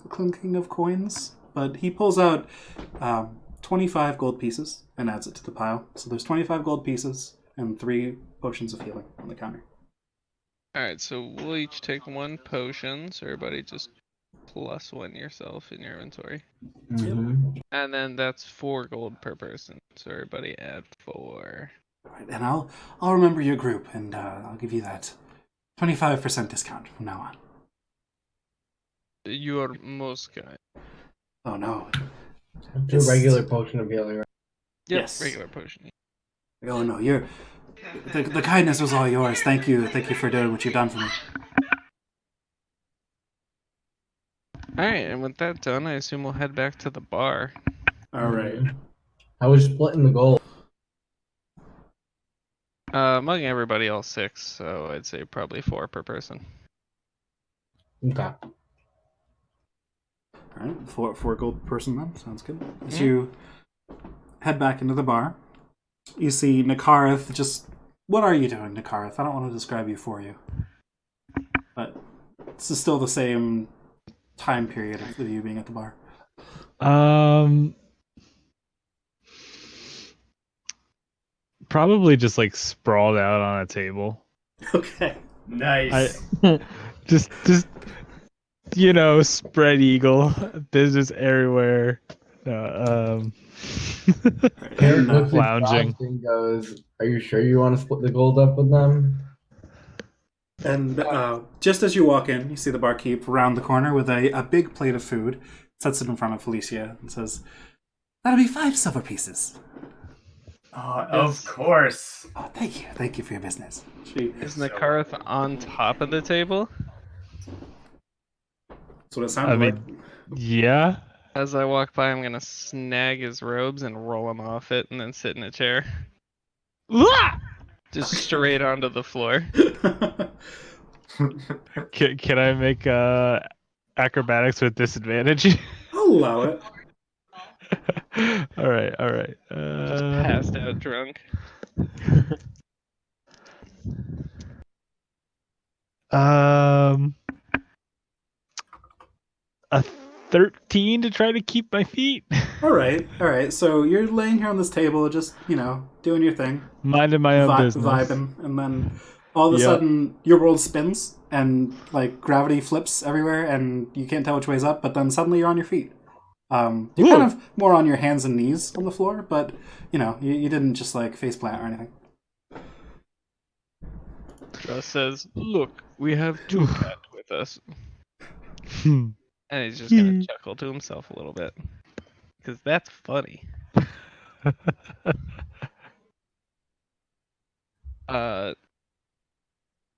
clinking of coins, but he pulls out 25 gold pieces and adds it to the pile. So there's 25 gold pieces and 3 potions of healing on the counter. Alright, so we'll each take 1 potion, so everybody just +1 yourself in your inventory. Mm-hmm. And then that's 4 gold per person, so everybody add 4. Right, and I'll remember your group, and I'll give you that 25% discount from now on. You are most kind. Oh no. It's a regular potion of healing, right? Yep, Yes. regular potion. Oh no, the kindness was all yours. Thank you for doing what you've done for me. Alright, and with that done, I assume we'll head back to the bar. All right. I was splitting the gold. Among everybody, all 6, so I'd say probably 4 per person. Okay. All right, 4 gold per person then. Sounds good. As you head back into the bar, you see Nakareth just... What are you doing, Nakareth? I don't want to describe you for you. But this is still the same time period of you being at the bar. Probably just like sprawled out on a table. Okay. Nice. Just spread eagle. There's just everywhere. And, Eric looks at lounging. Josh and goes, "Are you sure you want to split the gold up with them?" And just as you walk in, you see the barkeep around the corner with a big plate of food, sets it in front of Felicia, and says, "That'll be 5 silver pieces." Oh, of course. Oh, thank you for your business. Is Nakarth on top of the table? That's what it sounded I like. mean, yeah. As I walk by, I'm gonna snag his robes and roll him off it, and then sit in a chair. Just straight onto the floor. Can I make acrobatics with disadvantage? I'll allow it. all right. Just passed out drunk. A 13 to try to keep my feet. All right. So you're laying here on this table, just doing your thing, Minding my own business. vibing, and then all of a Yep. sudden your world spins and like gravity flips everywhere, and you can't tell which way's up. But then suddenly you're on your feet. You're kind of more on your hands and knees on the floor, but you didn't just like face plant or anything. Russ says, "Look, we have two cat with us," and he's just gonna chuckle to himself a little bit because that's funny.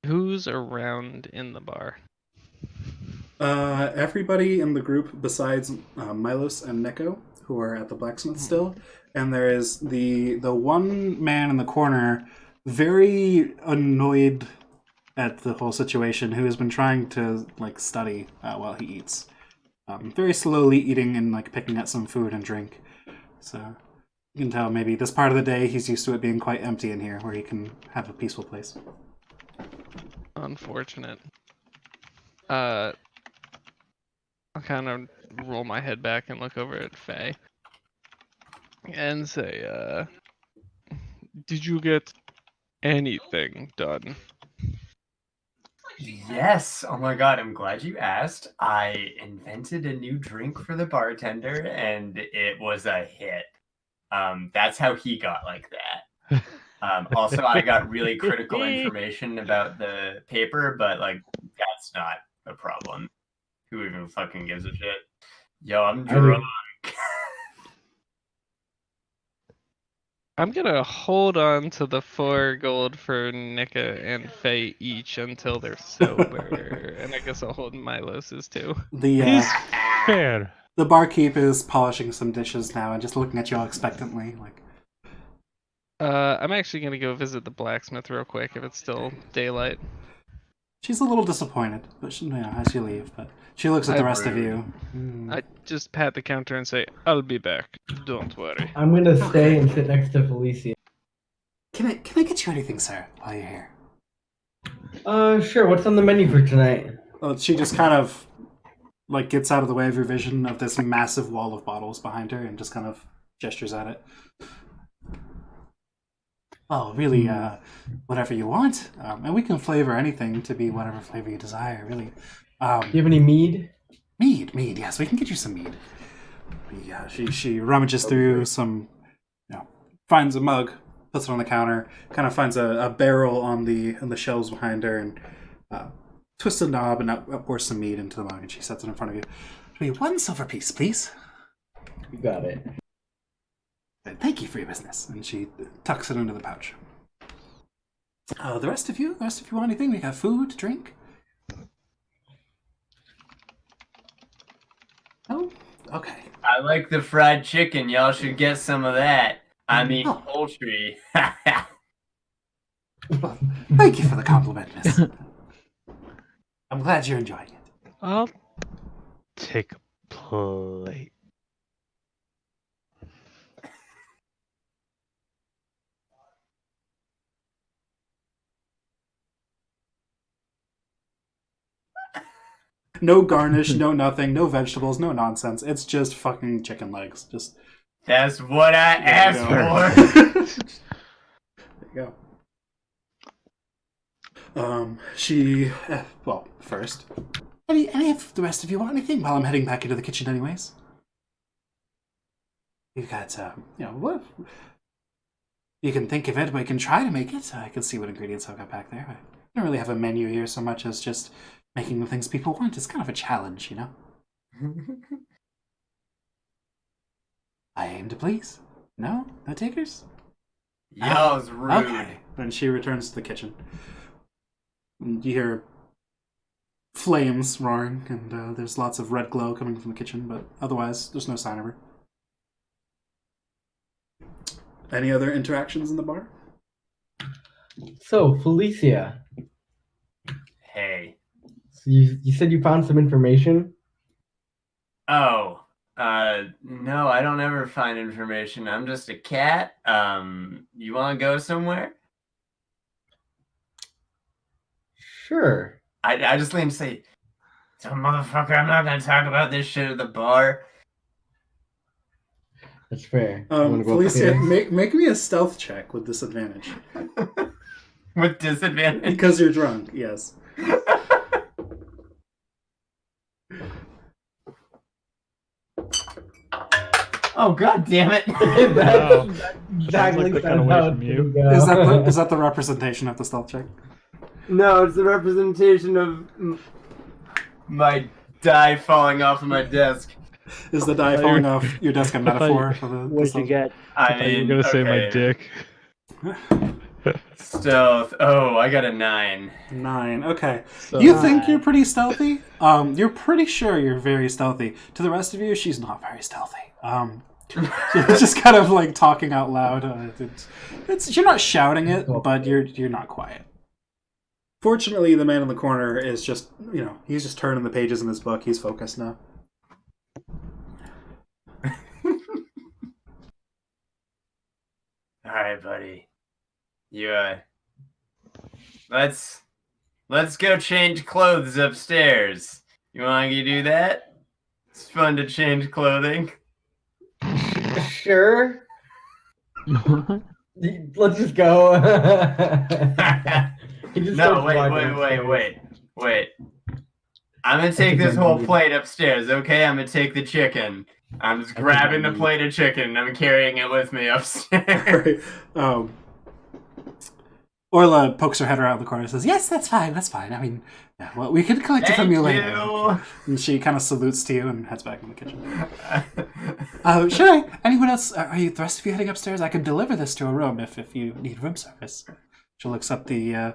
Who's around in the bar? Everybody in the group besides Milos and Neko, who are at the blacksmith still, and there is the one man in the corner, very annoyed at the whole situation, who has been trying to like study while he eats, very slowly eating and like picking at some food and drink. So you can tell maybe this part of the day he's used to it being quite empty in here, where he can have a peaceful place. Unfortunate. I'll kind of roll my head back and look over at Faye and say, "Did you get anything done?" Yes. Oh my god, I'm glad you asked. I invented a new drink for the bartender and it was a hit. That's how he got like that. Also, I got really critical information about the paper, but like that's not a problem. Who even fucking gives a shit? Yo, I'm drunk. I'm gonna hold on to the 4 gold for Nika and Faye each until they're sober, and I guess I'll hold Milos's too. He's fair. The barkeep is polishing some dishes now and just looking at you all expectantly, like. I'm actually gonna go visit the blacksmith real quick if it's still daylight. She's a little disappointed, but as you leave, but she looks at the rest of you. I just pat the counter and say, "I'll be back. Don't worry." I'm gonna stay and sit next to Felicia. Can I get you anything, sir, while you're here? Sure. What's on the menu for tonight? Well, she just kind of like gets out of the way of your vision of this massive wall of bottles behind her and just kind of gestures at it. Oh, really, whatever you want. And we can flavor anything to be whatever flavor you desire, really. Do you have any mead? Mead, yes, we can get you some mead. Yeah, she rummages through some, finds a mug, puts it on the counter, kind of finds a barrel on the shelves behind her, and twists a knob and pours some mead into the mug, and she sets it in front of you. Give me 1 silver piece, please. You got it. Thank you for your business. And she tucks it into the pouch. The rest of you want anything? We got food, drink? Oh, okay. I like the fried chicken. Y'all should get some of that. I mean, poultry. Well, thank you for the compliment, miss. I'm glad you're enjoying it. I'll take a plate. No garnish, no nothing, no vegetables, no nonsense. It's just fucking chicken legs. Just That's what I asked for. There you go. Well, first, any of the rest of you want anything while I'm heading back into the kitchen anyways? You got, what? You can think of it, but you can try to make it. I can see what ingredients I've got back there. I don't really have a menu here so much as just making the things people want. It's kind of a challenge, I aim to please. No? No takers? Y'all's rude. Okay. Then she returns to the kitchen. You hear flames roaring, and there's lots of red glow coming from the kitchen, but otherwise, there's no sign of her. Any other interactions in the bar? So, Felicia, Hey. so you said you found some information? Oh. No, I don't ever find information. I'm just a cat. You want to go somewhere? Sure. I just lean to say, so motherfucker, I'm not going to talk about this shit at the bar. That's fair. You wanna go Felicia, upstairs? make me a stealth check with disadvantage. With disadvantage. Because you're drunk, yes. Oh, god damn it. Wow. Exactly That sounds like the kind of way from you. Is that the representation of the stealth check? No, it's the representation of my die falling off of my desk. Is the die falling off your desk a metaphor for the What did you stealth? get? I I thought you mean, were gonna say my okay. dick. Stealth. Oh, I got a 9. 9. Okay. So, You think you're pretty stealthy? You're pretty sure you're very stealthy. To the rest of you, she's not very stealthy. She's just kind of like talking out loud. It's you're not shouting it, but you're not quiet. Fortunately, the man in the corner is just, he's just turning the pages in his book. He's focused now. All right, buddy. You let's go change clothes upstairs. You want to do that? It's fun to change clothing. Sure. Let's just go. He just No, starts walking upstairs. wait. I'm gonna take this whole plate upstairs, okay? I'm gonna take the chicken. I'm just grabbing the plate of chicken and I'm carrying it with me upstairs. Right. Orla pokes her head around the corner and says, "Yes, that's fine. I mean, yeah, well, we can collect it from you later." And she kind of salutes to you and heads back in the kitchen. Sure. Anyone else? Are you the rest of you heading upstairs? I can deliver this to a room if you need room service. She looks up the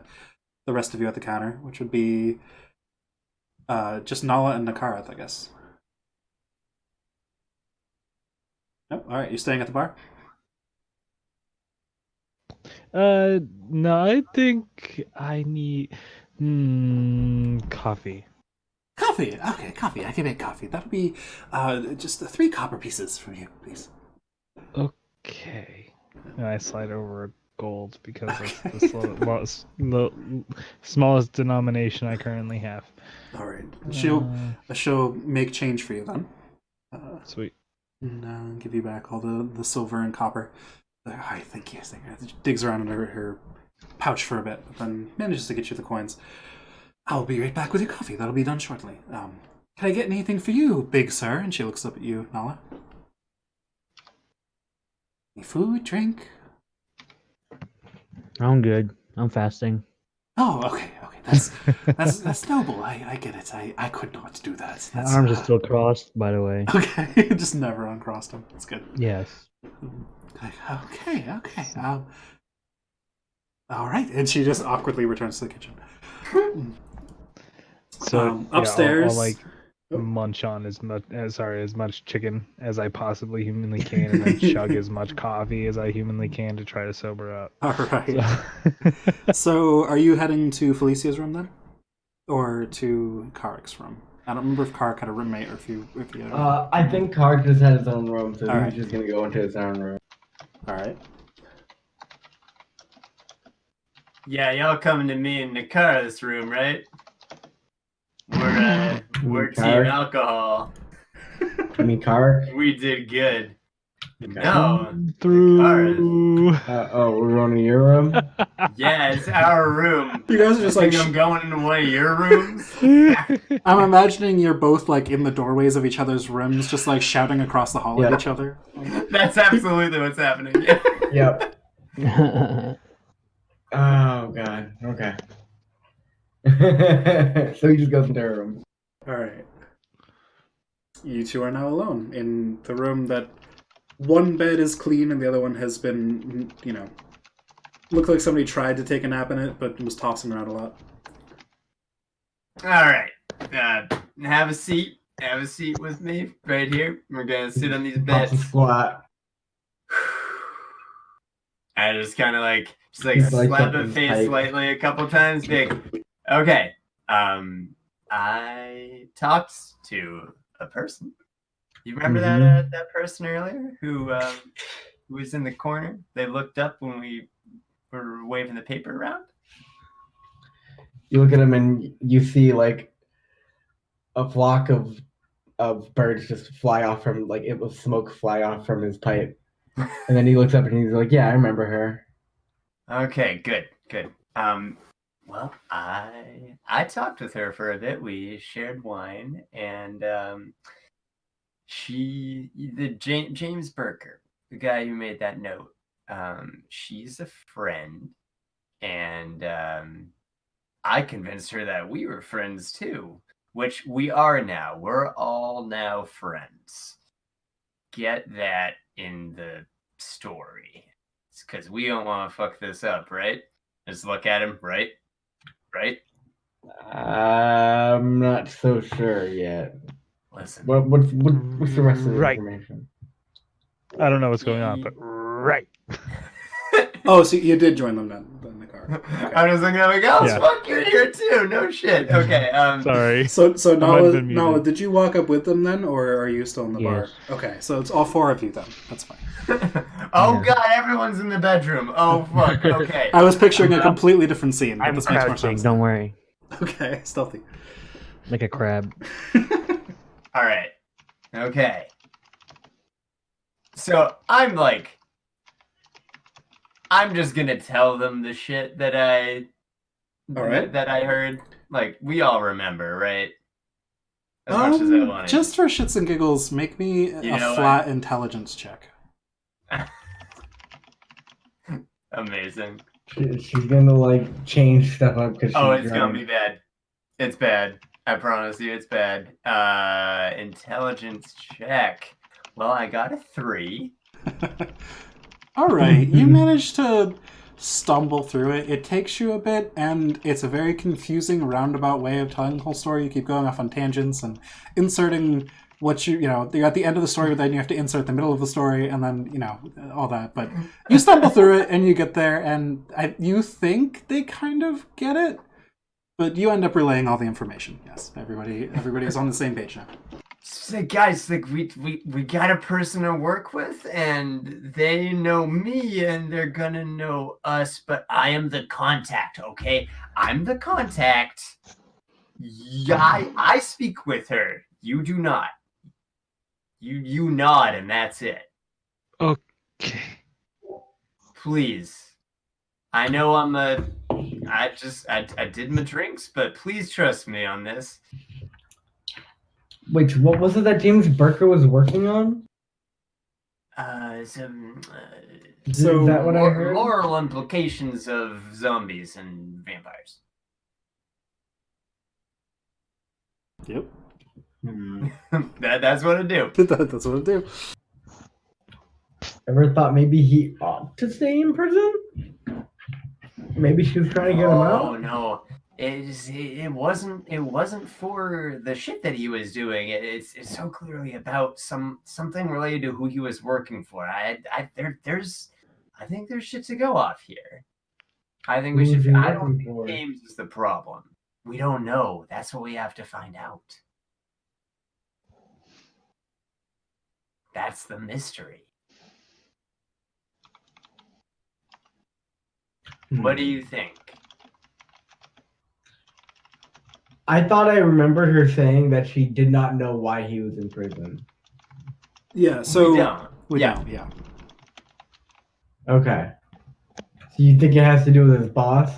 rest of you at the counter, which would be just Nala and Nakarath, I guess. Nope. All right. You staying at the bar? No, I think I need coffee. Coffee. Okay, coffee. I can make coffee. That'll be just 3 copper pieces from you, please. Okay. And I slide over a gold because it's the smallest denomination I currently have. All right. She'll make change for you then. Sweet. And give you back all the silver and copper. I thank you. Digs around in her pouch for a bit, but then manages to get you the coins. I'll be right back with your coffee. That'll be done shortly. Can I get anything for you, big sir? And she looks up at you, Nala. Any food, drink? I'm good. I'm fasting. Oh, okay. That's noble. I get it. I could not do that. My That's, arms are still crossed, by the way. Okay, just never uncrossed them. That's good. Yes. Okay. All right, and she just awkwardly returns to the kitchen. So upstairs, I'll like munch on as much chicken as I possibly humanly can, and then chug as much coffee as I humanly can to try to sober up. All right. So, are you heading to Felicia's room then, or to Karek's room? I don't remember if Karek had a roommate or if you had. I think Kark just had his own room, so All he's right. just gonna go into his own room. All right. Yeah, y'all coming to me in Nakara's room, right? We're team Kark? alcohol. I mean, Kark. We did good. No, Come through. We're going to your room. yeah, it's our room. You guys are just like. I'm going into one of your rooms. I'm imagining you're both like in the doorways of each other's rooms, just like shouting across the hall at each other. That's absolutely what's happening. Yep. Oh god. Okay. So he just goes into her room. All right. You two are now alone in the room that one bed is clean and the other one has been, looked like somebody tried to take a nap in it, but was tossing around a lot. All right. Have a seat. Have a seat with me right here. We're gonna sit on these Pops a beds. squat. I just kind of like He's like slap something the face tight. slightly a couple times. Big. Okay. I talked to a person. You remember that person earlier who was in the corner? They looked up when we were waving the paper around. You look at him and you see like a flock of birds just fly off from, like, it was smoke fly off from his pipe. And then he looks up and he's like, "Yeah, I remember her." Okay, good. Well, I talked with her for a bit. We shared wine, and James Burker, the guy who made that note, she's a friend, and I convinced her that we were friends too, which we are now. We're all now friends. Get that in the story. It's because we don't want to fuck this up, right? Just look at him, right? Right? I'm not so sure yet. Listen. What's the rest of the Right. information? I don't know what's going on, but right. Oh, so you did join them then in the car. Okay. I was thinking, like, oh, Yeah. fuck, you're here too. No shit. Okay. Sorry. So I might have been Nala, muted. did you walk up with them then, or are you still in the bar? Yes. Okay, so it's all four of you then. That's fine. Oh Yeah. god, everyone's in the bedroom. Oh fuck. Okay. I was picturing a completely different scene, but I'm this makes more crouching. sense. Don't worry, Okay, stealthy. like a crab. All right. Okay. So I'm just gonna tell them the shit that All right. that I heard. Like, we all remember, right? As much as I want to. Just for shits and giggles, make me You a know flat intelligence check. Amazing. She's gonna like change stuff up because Oh, it's gonna be bad. It's bad. I promise you, it's bad. Intelligence check. Well, I got a 3. All right, you managed to stumble through it. It takes you a bit, and it's a very confusing, roundabout way of telling the whole story. You keep going off on tangents and inserting what you're at the end of the story, but then you have to insert the middle of the story, and then, all that. But you stumble through it, and you get there, and you think they kind of get it, but you end up relaying all the information. Yes, everybody is on the same page now. So guys, like we got a person to work with, and they know me, and they're gonna know us. But I am the contact. Okay, I'm the contact. Yeah, I speak with her. You do not. You nod, and that's it. Okay. Please. I know I did my drinks, but please trust me on this. Wait, what was it that James Burker was working on? Some Is that what I heard? moral implications of zombies and vampires. Yep. That's what I do. That's what I do. Ever thought maybe he ought to stay in prison? Maybe she was trying to get him out? Oh no. It wasn't for the shit that he was doing. It's so clearly about something related to who he was working for. I think there's shit to go off here. I think we Who was should. he I don't working think for? James is the problem. We don't know. That's what we have to find out. That's the mystery. What do you think? I thought I remembered her saying that she did not know why he was in prison. Yeah, so We don't. don't, yeah. Okay. So you think it has to do with his boss?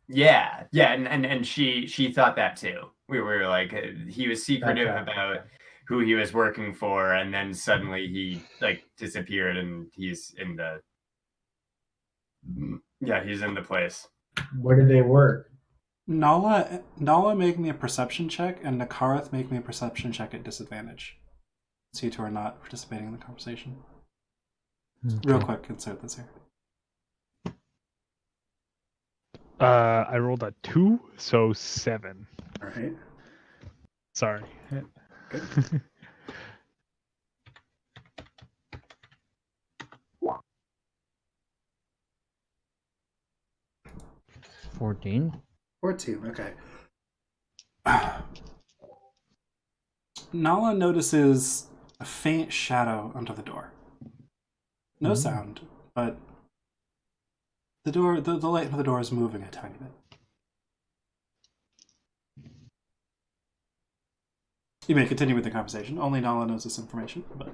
Yeah, and she thought that too. We were like, he was secretive Okay. about who he was working for, and then suddenly he like disappeared, and he's in the place. Where did they work? Nala make me a perception check, and Nakarath make me a perception check at disadvantage. So you two are not participating in the conversation. Real Okay. quick, insert this here. I rolled a 2, so 7. All right. Sorry. Good. $14. 14, okay. Nala notices a faint shadow under the door. No sound, but the light of the door is moving a tiny bit. You may continue with the conversation. Only Nala knows this information, but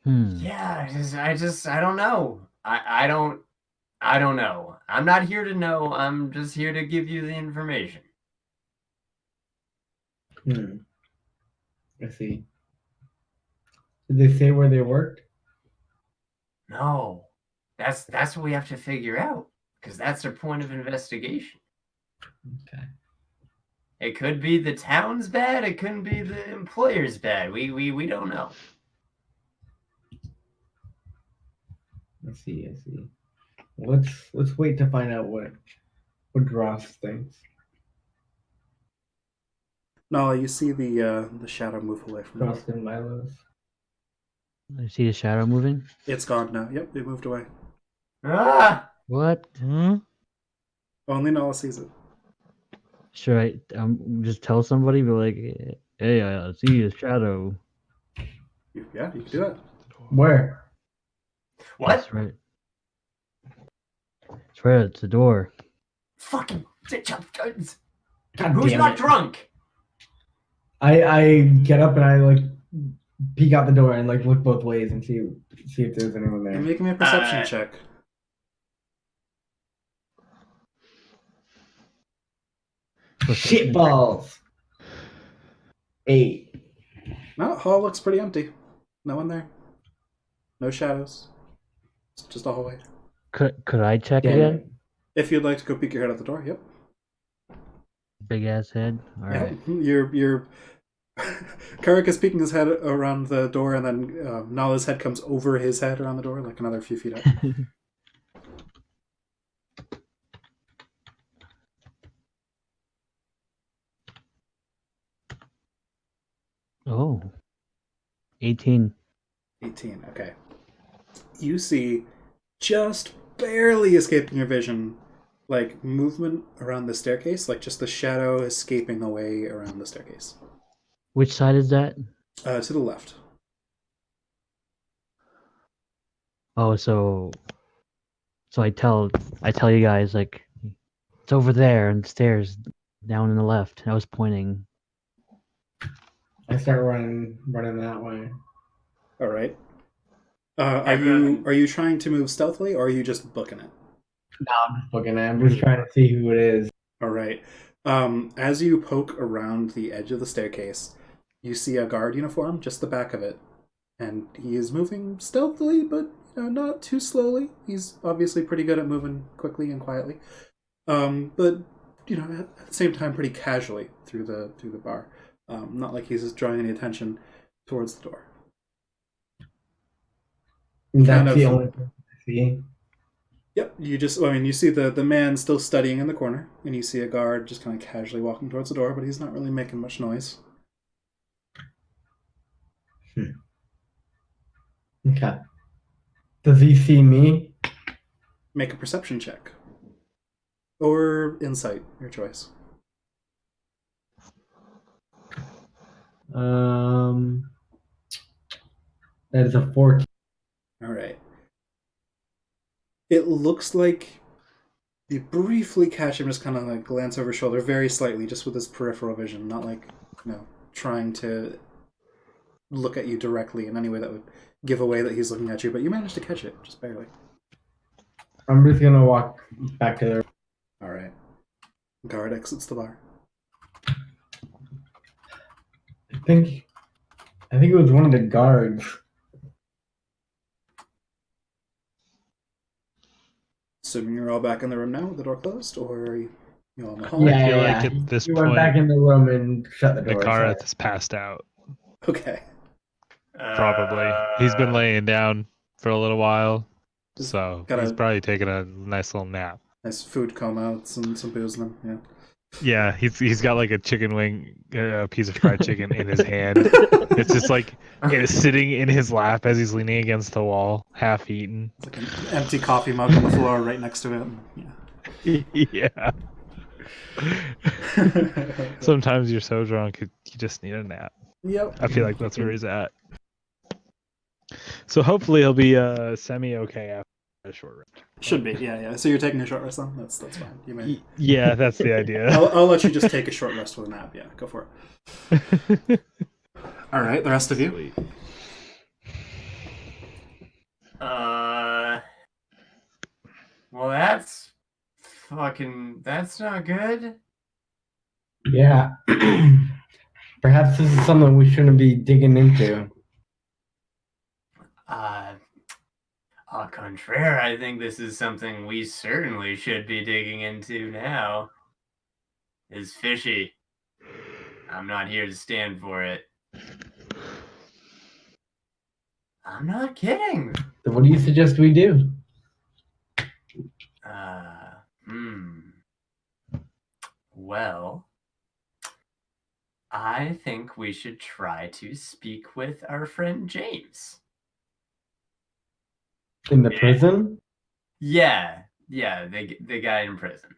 Yeah, I don't know. I don't know. I'm not here to know. I'm just here to give you the information. I see. Did they say where they worked? No, that's what we have to figure out because that's their point of investigation. Okay. It could be the town's bad. It couldn't be the employer's bad. We don't know. I see. Let's wait to find out what Dross thinks. Nala, you see the shadow move away from you. Dross and Milos. I see the shadow moving. It's gone now. Yep, it moved away. Ah! What? Only Nala sees it. Should I just tell somebody? Be like, hey, I see a shadow. Yeah, you can do it. Where? What? That's right. It's right at the door. Fucking guns. God Who's damn not it. drunk? I get up and I like peek out the door and like look both ways and see if there's anyone You're there. making me a perception check. Shit balls. 8. No, hall looks pretty empty. No one there. No shadows. It's just a hallway. Could I check Damn again? it. If you'd like to go peek your head out the door, yep. Big ass head. All Yeah, right. you're Karik is peeking his head around the door, and then Nala's head comes over his head around the door, like another few feet up. Oh. 18. 18, okay. You see, just barely escaping your vision, like movement around the staircase, like just the shadow escaping away around the staircase. Which side is that? To the left. Oh, so I tell you guys like it's over there on the stairs down in the left. I was pointing. I start running that way. All right. Are you trying to move stealthily, or are you just booking it? No, I'm just looking at it. I'm just trying to see who it is. All right. As you poke around the edge of the staircase, you see a guard uniform, just the back of it, and he is moving stealthily, but not too slowly. He's obviously pretty good at moving quickly and quietly, but at the same time, pretty casually through the bar. Not like he's drawing any attention towards the door. That's the only thing I see. Yep, you see the man still studying in the corner, and you see a guard just kind of casually walking towards the door, but he's not really making much noise. Okay. Does he see me? Make a perception check. Or insight, your choice. That is a 14. Alright. It looks like you briefly catch him just kind of like glance over his shoulder, very slightly, just with his peripheral vision, not like, trying to look at you directly in any way that would give away that he's looking at you, but you managed to catch it, just barely. I'm just gonna walk back to the... Alright. Guard exits the bar. I think it was one of the guards. Assuming you're all back in the room now with the door closed, or are you all in the hall? I feel like at this He went point, back in the room and shut the door. Nikareth is passed out. Okay. Probably. He's been laying down for a little while, so Got he's a probably taking a nice little nap. nice food coma with some booze in him, yeah. Yeah, he's got like a chicken wing, a piece of fried chicken in his hand. It's just like it's sitting in his lap as he's leaning against the wall, half eaten. It's like an empty coffee mug on the floor right next to him. Yeah. Sometimes you're so drunk you just need a nap. Yep. I feel like that's where he's at. So hopefully he'll be semi-okay after a short rest. Should be, yeah. So you're taking a short rest then? That's fine. You may. Yeah, that's the idea. I'll let you just take a short rest with a nap. Yeah, go for it. All right, the rest of you. Sweet. Well, that's that's not good. Yeah. Perhaps this is something we shouldn't be digging into. Au contraire, I think this is something we certainly should be digging into now. It's fishy. I'm not here to stand for it. I'm not kidding. So what do you suggest we do? Well, I think we should try to speak with our friend James. In the prison? Yeah, the guy in prison.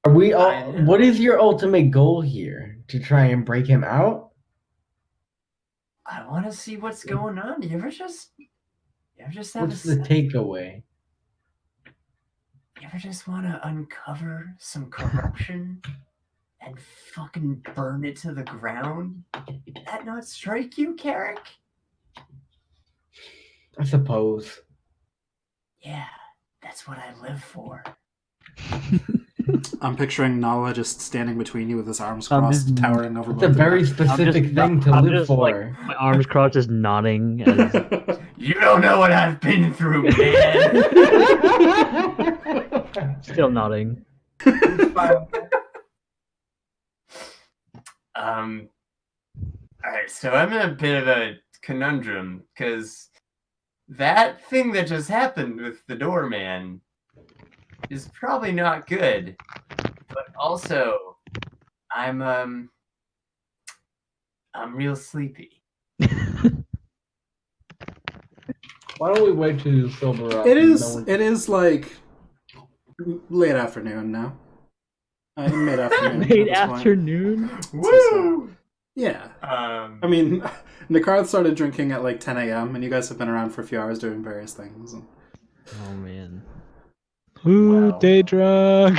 Are we all? What is your ultimate goal here? To try and break him out? I want to see what's going on. You ever just have What's the takeaway? You ever just want to uncover some corruption and fucking burn it to the ground? Did that not strike you, Carrick? I suppose. Yeah, that's what I live for. I'm picturing Nala just standing between you with his arms crossed, towering over It's both a of very you. specific thing to live for. Like, my arms crossed, just nodding. As... You don't know what I've been through, man. Still nodding. Alright, so I'm in a bit of a conundrum, because that thing that just happened with the doorman is probably not good. But also, I'm real sleepy. Why don't we wait till you sober up? It is like late afternoon now. Mid afternoon. Late afternoon? Woo! Yeah. I mean, Nikarth started drinking at like 10 a.m. and you guys have been around for a few hours doing various things. Oh man. Ooh, Well, day drunk.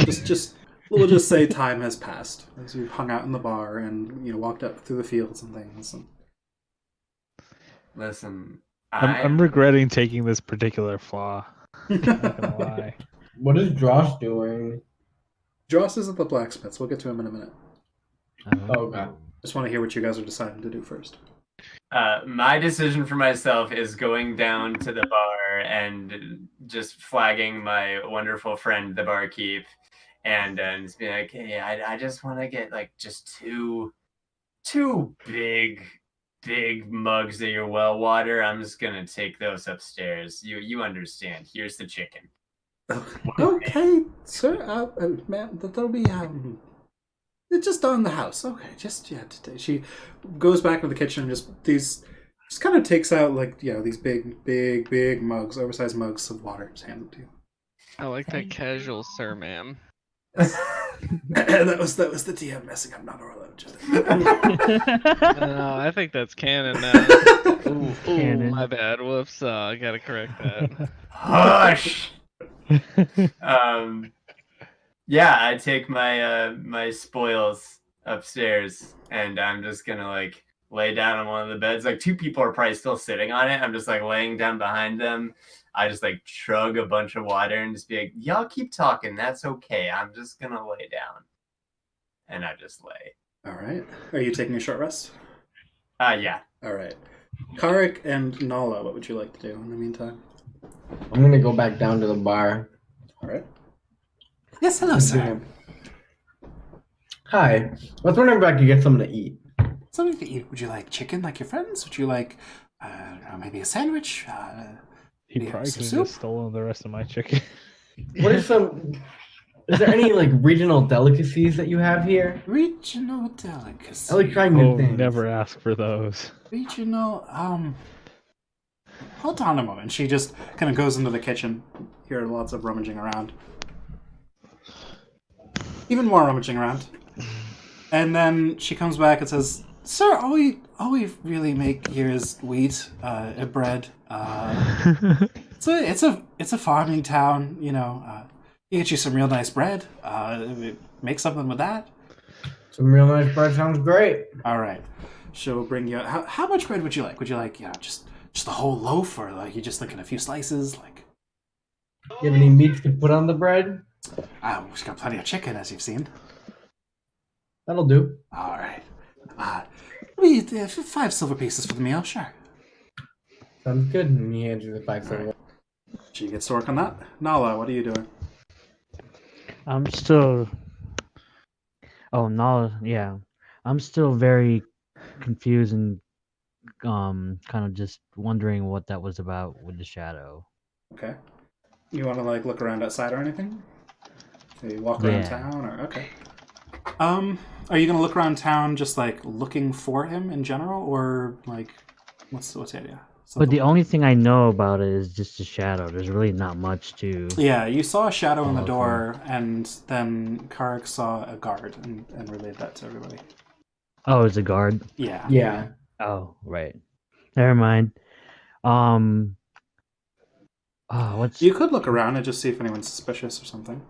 We'll just say time has passed as you hung out in the bar and walked up through the fields and things. And... Listen, I'm regretting taking this particular flaw. Not gonna lie. What is Josh doing? Joss is at the blacksmith's. We'll get to him in a minute. Oh, okay. Just want to hear what you guys are deciding to do first. My decision for myself is going down to the bar and just flagging my wonderful friend, the barkeep, and just be like, hey, I just want to get like just two big mugs of your well water. I'm just gonna take those upstairs. You understand. Here's the chicken. Okay, sir. Man, that'll be it's just on the house. Okay, today. She goes back to the kitchen and just kind of takes out like these big mugs, oversized mugs of water. Just hands them to you. I like that casual, sir, ma'am. that was the DM messing up, not Orlo. No, I think that's canon now. Ooh, Canon. my bad. Whoops. I gotta correct that. Hush. Yeah, I take my my spoils upstairs, and I'm just gonna like lay down on one of the beds. Like two people are probably still sitting on it. I'm just like laying down behind them. I just like chug a bunch of water and just be like, y'all keep talking. That's okay. I'm just gonna lay down, and I just lay. All right. Are you taking a short rest? Yeah. All right. Karik and Nala, what would you like to do in the meantime? I'm gonna go back down to the bar. All right. Yes, hello, sir. Hi. I was wondering if I could get something to eat. Something to eat. Would you like chicken like your friends? Would you like maybe a sandwich? He Yeah, probably some could have soup? just stolen the rest of my chicken. What is is there any like regional delicacies that you have here? Regional delicacy. I like trying new Oh, things. never ask for those. Regional, hold on a moment. She just kind of goes into the kitchen. Hear lots of rummaging around. Even more rummaging around. And then she comes back and says, sir, all we really make here is wheat, bread. It's a farming town, you get you some real nice bread. Make something with that. Some real nice bread sounds great. All right. She'll bring you. How much bread would you like? Would you like, just a whole loaf, or like you just looking a few slices? Like, You have any meats to put on the bread? we've got plenty of chicken, as you've seen. That'll do. All right. We 5 silver pieces for the meal, sure. Sounds good. And he hands you the 5 silver. She gets to work on that. Nala, what are you doing? I'm still. Oh no, yeah. I'm still very confused and kind of just wondering what that was about with the shadow. Okay. You want to like look around outside or anything? So you walk around Yeah. town, or okay. Are you gonna look around town just like looking for him in general, or like what's the idea? But the only thing I know about it is just the shadow. There's really not much to. Yeah, you saw a shadow in the Okay. door, and then Karik saw a guard and relayed that to everybody. Oh, it's a guard. Yeah. Yeah. Oh, right. Never mind. What's You could look around and just see if anyone's suspicious or something.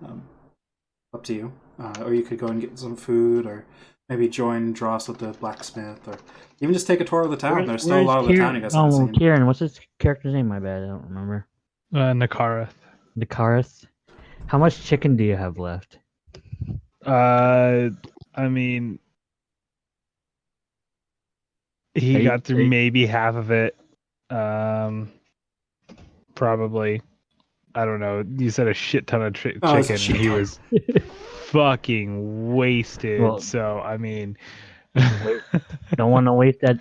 Up to you. Or you could go and get some food, or maybe join Dross with the blacksmith, or even just take a tour of the town. There's still a lot of the town you guys haven't seen. Kieran, what's his character's name? My bad, I don't remember. Nakara. Nikarith. How much chicken do you have left? I mean, he got through maybe half of it. Probably. I don't know. You said a shit ton of chicken. He was fucking wasted. Well- so I mean, Don't want to waste that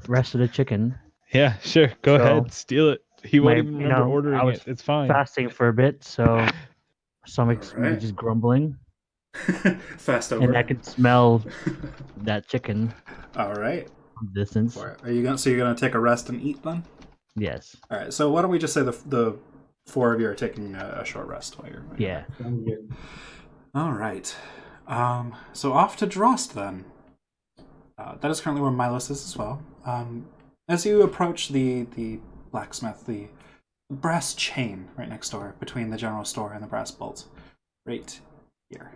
rest of the chicken. yeah, sure. Go So, ahead, steal it. He won't my- even you remember know, ordering I was it. It's fine. Fasting for a bit, so stomach's Alright. just grumbling, Fast over. and I can smell that chicken All right. from a distance. For it. Are you gonna? So you're gonna take a rest and eat then? Yes. All right. So why don't we just say the 4 of you are taking a short rest while you're. Yeah. Sounds good. All right. So off to Drost then. That is currently where Milos is as well. As you approach the blacksmith, the brass chain right next door between the general store and the brass bolt, right here.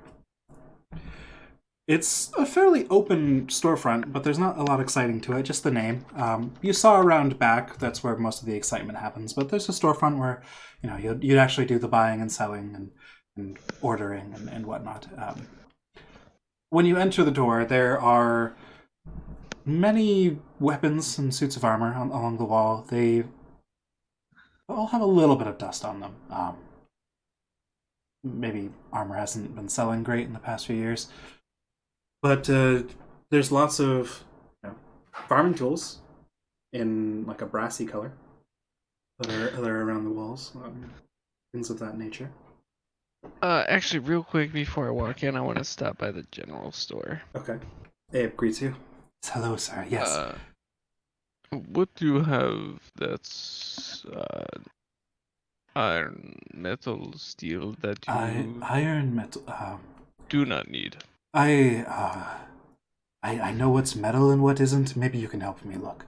It's a fairly open storefront, but there's not a lot exciting to it, just the name. You saw around back, that's where most of the excitement happens, but there's a storefront where, you'd actually do the buying and selling and ordering and whatnot. When you enter the door, there are many weapons and suits of armor along the wall. They all have a little bit of dust on them. Maybe armor hasn't been selling great in the past few years. But there's lots of farming tools in like a brassy color that are around the walls, things of that nature. Actually, real quick before I walk in, I want to stop by the general store. Okay. Abe greets you. Hello, sir. Yes. What do you have that's iron, metal, steel that you Iron metal. do not need? I know what's metal and what isn't. Maybe you can help me look.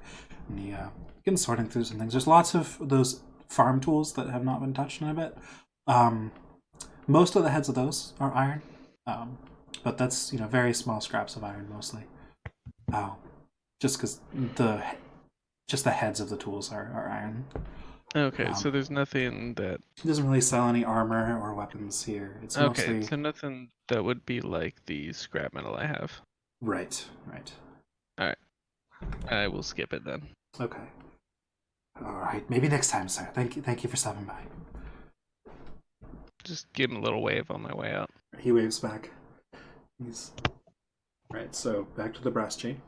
And he begins sorting through some things. There's lots of those farm tools that have not been touched in a bit. Most of the heads of those are iron, but that's very small scraps of iron mostly. Just because the heads of the tools are iron. Okay, so there's nothing that. He doesn't really sell any armor or weapons here. It's Okay, mostly so nothing that would be like the scrap metal I have. right. I will skip it then. Okay. All right. Maybe next time, sir. Thank you for stopping by. Just give him a little wave on my way out. He waves back. He's right. So back to the brass chain.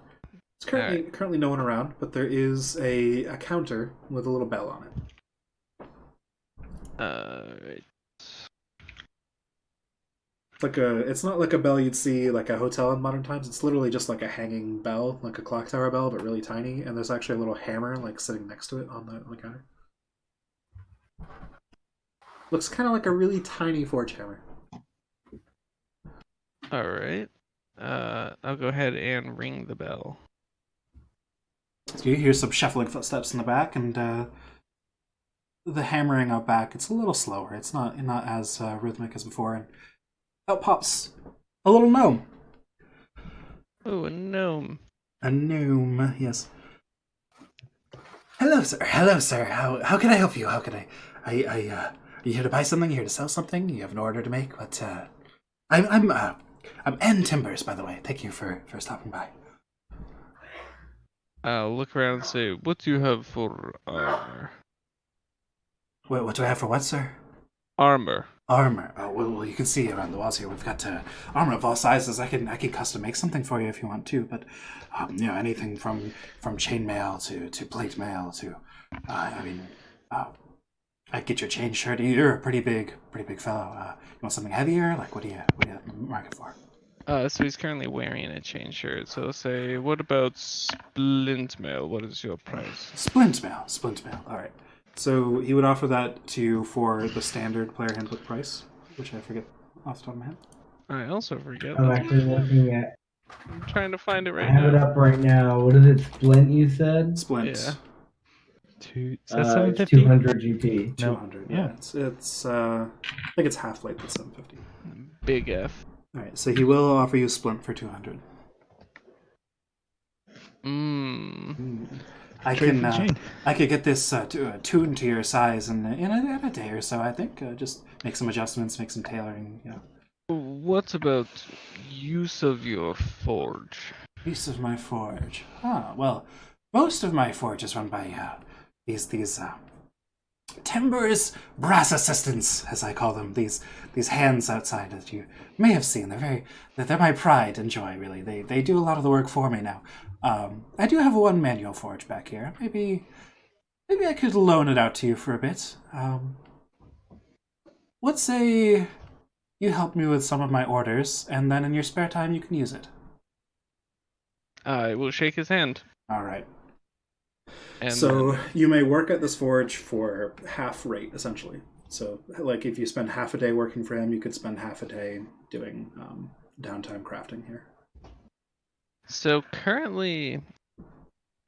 It's currently no one around, but there is a counter with a little bell on it. Right. It's not like a bell you'd see like a hotel in modern times. It's literally just like a hanging bell, like a clock tower bell, but really tiny. And there's actually a little hammer like sitting next to it on the counter. Looks kind of like a really tiny forge hammer. All right. I'll go ahead and ring the bell. So you hear some shuffling footsteps in the back, and the hammering out back. It's a little slower. It's not as rhythmic as before, and out pops a little gnome. Oh, a gnome. A gnome, yes. Hello, sir. Hello, sir. How can I help you? How can are you here to buy something? You here to sell something? You have an order to make? But I'm N Timbers, by the way. Thank you for stopping by. I'll look around and say, what do you have for armor? What do I have for what, sir? Armor. Armor. Oh, well, you can see around the walls here. We've got armor of all sizes. I can custom make something for you if you want to. But anything from chainmail to plate mail to, I get your chain shirt. You're a pretty big fellow. You want something heavier? Like what do you market for? So he's currently wearing a chain shirt. So I'll say, what about splint mail? What is your price? Splint mail. All right. So he would offer that to you for the standard player handbook price, which I forget off the top of my head. I also forget. I'm actually looking at. I'm trying to find it right I have it now. up right now. What is it? Splint? You said. Splint. Yeah. Is that It's 750? 200 GP. 200. Yeah. It's I think it's half plate that's 750. Big F. All right. So he will offer you splint for 200. I could get this tuned to your size in a day or so. I think just make some adjustments, make some tailoring. What about use of your forge? Use of my forge. Well, most of my forge is run by these Timbers brass assistants, as I call them. These hands outside that you may have seen. They're my pride and joy. Really, they do a lot of the work for me now. I do have one manual forge back here. Maybe I could loan it out to you for a bit. Let's say you help me with some of my orders, and then in your spare time you can use it. I will shake his hand. All right. And so you may work at this forge for half rate, essentially. So, like, if you spend half a day working for him, you could spend half a day doing downtime crafting here. So currently,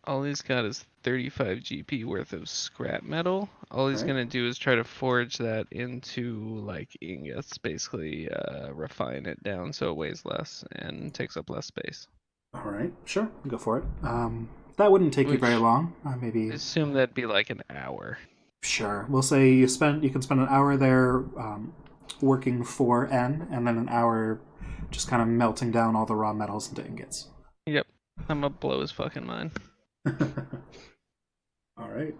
all he's got is 35 GP worth of scrap metal. All he's gonna do is try to forge that into like ingots, basically refine it down so it weighs less and takes up less space. All right, sure, go for it. That wouldn't take you very long. Maybe. Assume that'd be like an hour. Sure, we'll say you can spend an hour there working for N, and then an hour just kind of melting down all the raw metals into ingots. Yep, I'm gonna blow his fucking mind. All right.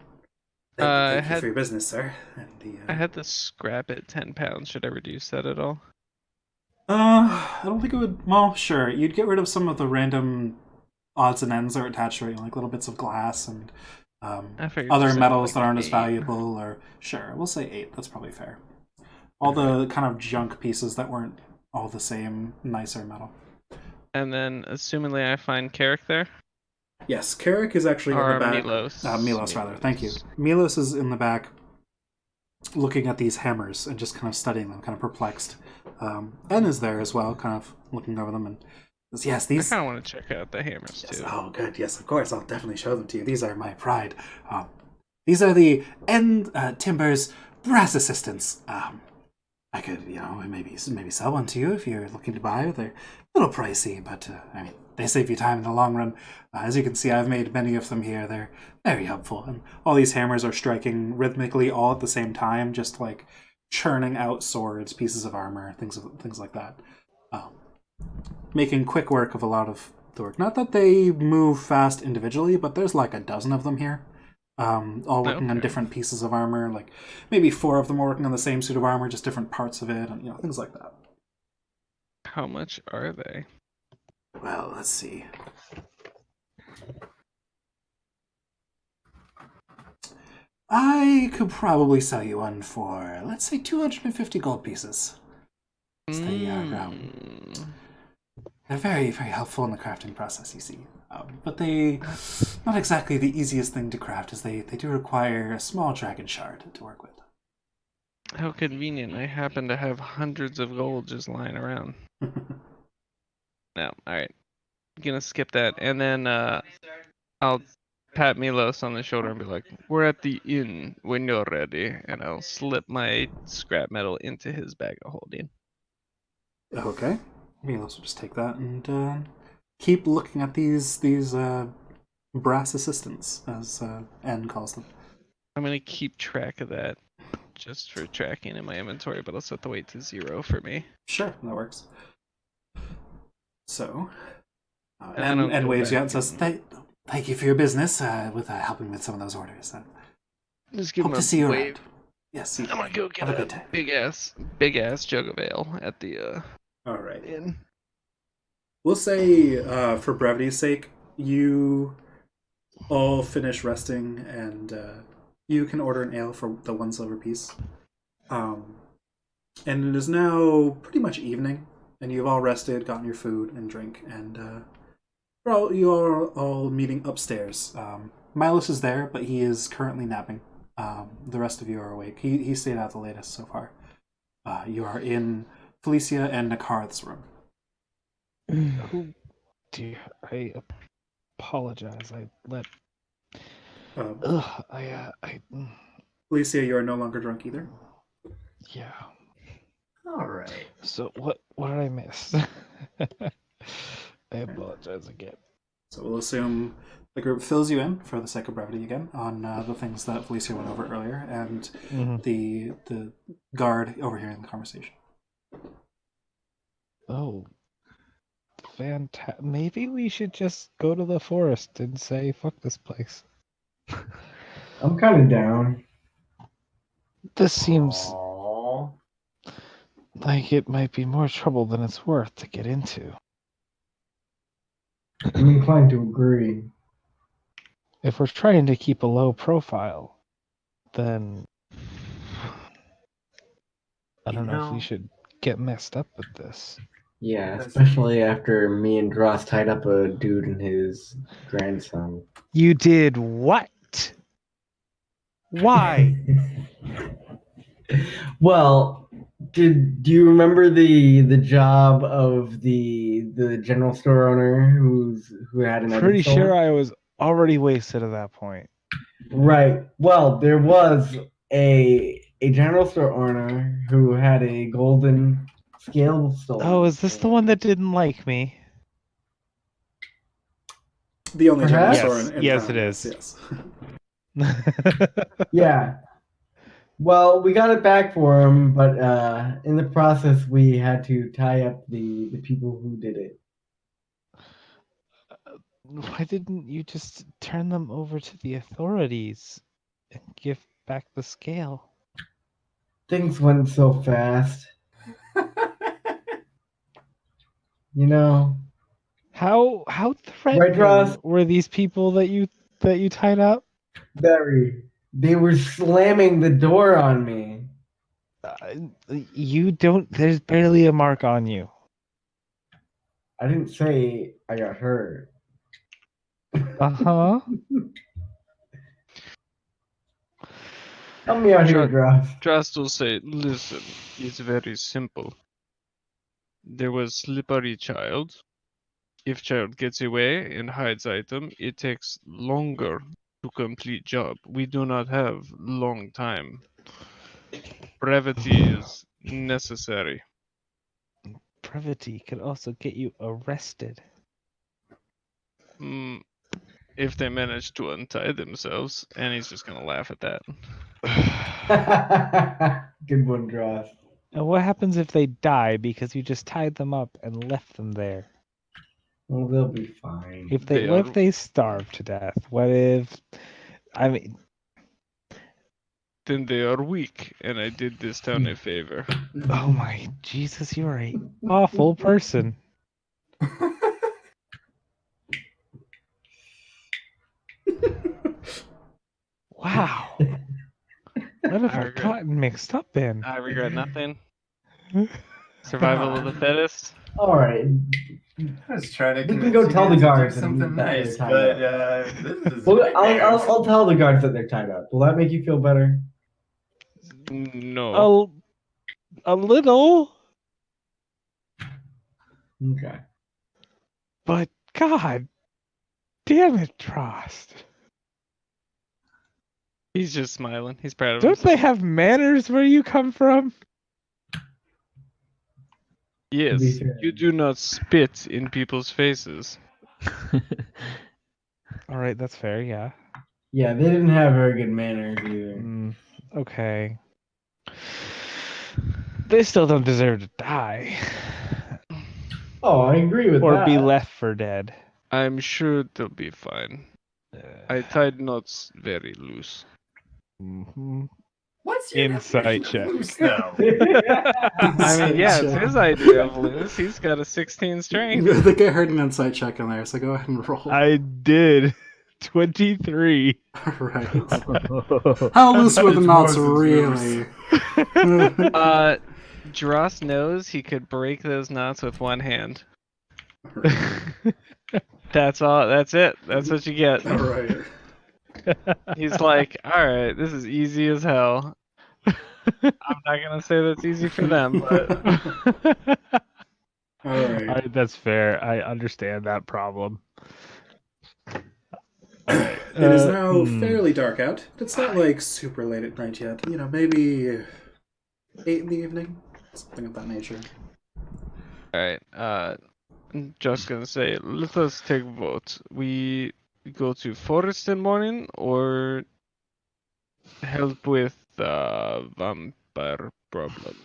Thank you for your business, sir. And I had to scrap it 10 pounds. Should I reduce that at all? I don't think it would. Well, sure. You'd get rid of some of the random odds and ends that are attached to it, like little bits of glass and other metals that aren't as valuable. Or sure, we'll say 8. That's probably fair. All the kind of junk pieces that weren't all the same nicer metal. And then, assumingly, I find Carrick there. Yes, Carrick is actually in the back. Milos, rather. Thank you. Milos is in the back, looking at these hammers and just kind of studying them, kind of perplexed. En is there as well, kind of looking over them and says, "Yes, these." I kind of want to check out the hammers too. Oh, good. Yes, of course. I'll definitely show them to you. These are my pride. These are the N Timbers brass assistants. I could, maybe sell one to you if you're looking to buy. They're a little pricey, but they save you time in the long run. As you can see, I've made many of them here. They're very helpful, and all these hammers are striking rhythmically all at the same time, just like churning out swords, pieces of armor, things like that, making quick work of a lot of the work. Not that they move fast individually, but there's like a dozen of them here. All working on different pieces of armor, like maybe 4 of them are working on the same suit of armor, just different parts of it, and things like that. How much are they? Well, let's see. I could probably sell you one for, let's say, 250 gold pieces. They are they're very, very helpful in the crafting process, you see. But they not exactly the easiest thing to craft, as they do require a small dragon shard to work with. How convenient. I happen to have hundreds of gold just lying around. No, alright. Gonna skip that. And then I'll pat Milos on the shoulder and be like, "We're at the inn when you're ready." And I'll slip my scrap metal into his bag of holding. Okay. Milos will just take that and keep looking at these brass assistants, as N calls them. I'm gonna keep track of that just for tracking in my inventory, but I'll set the weight to 0 for me. Sure, that works. So, And then I'll and go waves you out back and says, "Thank you for your business with helping with some of those orders. Just give Hope him to a see you wave. around." Yes, I'm gonna go get have a a good day. big ass jug of ale at the All right. inn. We'll say, for brevity's sake, you all finish resting, and you can order an ale for the 1 silver piece. And it is now pretty much evening, and you've all rested, gotten your food and drink, and you are all meeting upstairs. Milos is there, but he is currently napping. The rest of you are awake. He stayed out the latest so far. You are in Felicia and Nakarth's room. Oh dear, I apologize. I let. Felicia, you are no longer drunk either. Yeah. All right. So what did I miss? I apologize again. So we'll assume the group fills you in, for the sake of brevity again, on the things that Felicia went over earlier, and the guard overhearing the conversation. Oh, fantastic. Maybe we should just go to the forest and say, fuck this place. I'm kind of down. This seems Aw. like it might be more trouble than it's worth to get into. I'm inclined to agree. If we're trying to keep a low profile, then I don't know if we should get messed up with this. Yeah, especially after me and Dross tied up a dude and his grandson. You did what? Why? Well, do you remember the job of the general store owner who had an Pretty item sure stolen? I was already wasted at that point. Right. Well, there was a general store owner who had a golden scale stolen. Oh, is this the one that didn't like me? The only general Perhaps? store in Yes, town, it is. Yes. Yeah. Well, we got it back for him, but in the process, we had to tie up the people who did it. Why didn't you just turn them over to the authorities and give back the scale? Things went so fast. You know. How Right, threatening Ross? were these people that you tied up? Very. They were slamming the door on me. You don't. There's barely a mark on you. I didn't say I got hurt. Uh-huh. Help me out here, Dross. Trust will say, listen, it's very simple. There was slippery child. If child gets away and hides item, it takes longer to complete job. We do not have long time. Brevity is necessary. Brevity could also get you arrested. If they manage to untie themselves, and he's just gonna laugh at that. Good one, Dross. And what happens if they die because you just tied them up and left them there? Well, they'll be fine. What if they starve to death? What if? I mean, Then they are weak, and I did this town a favor. oh my Jesus, you're a awful person. Wow. What have I gotten mixed up in? I regret nothing. Survival of the fittest. All right. I was trying to We can convince go you tell guys the to do guards something that they're nice, tied but up. this is Well, nightmares. I'll tell the guards that they're tied up. Will that make you feel better? No. A little, Okay. but God damn it, Trost. He's just smiling. He's proud of Don't himself. they have manners where you come from? Yes, fair. you do not spit in people's faces. All right, that's fair. Yeah. Yeah, they didn't have very good manners either. Okay. They still don't deserve to die. Oh, I agree with Or that. be left for dead. I'm sure they'll be fine. I tied knots very loose. Mhm. What's your Insight definition of check. loose, though? I mean, yeah, it's his idea of loose. He's got a 16 I strength. think I heard an insight check in there, so go ahead and roll. I did. 23. Right. How loose were the It knots wasn't really? Dross knows he could break those knots with one hand. That's all. That's it. That's what you get. All right. He's like, all right, this is easy as hell. I'm not gonna say that's easy for them, but All right. That's fair. I understand that problem. All right. It is now fairly dark out. It's not like super late at night yet. You know, maybe 8 in the evening, something of that nature. all right. I'm just gonna say, let us take vote. We go to forest in morning or help with vampire problem.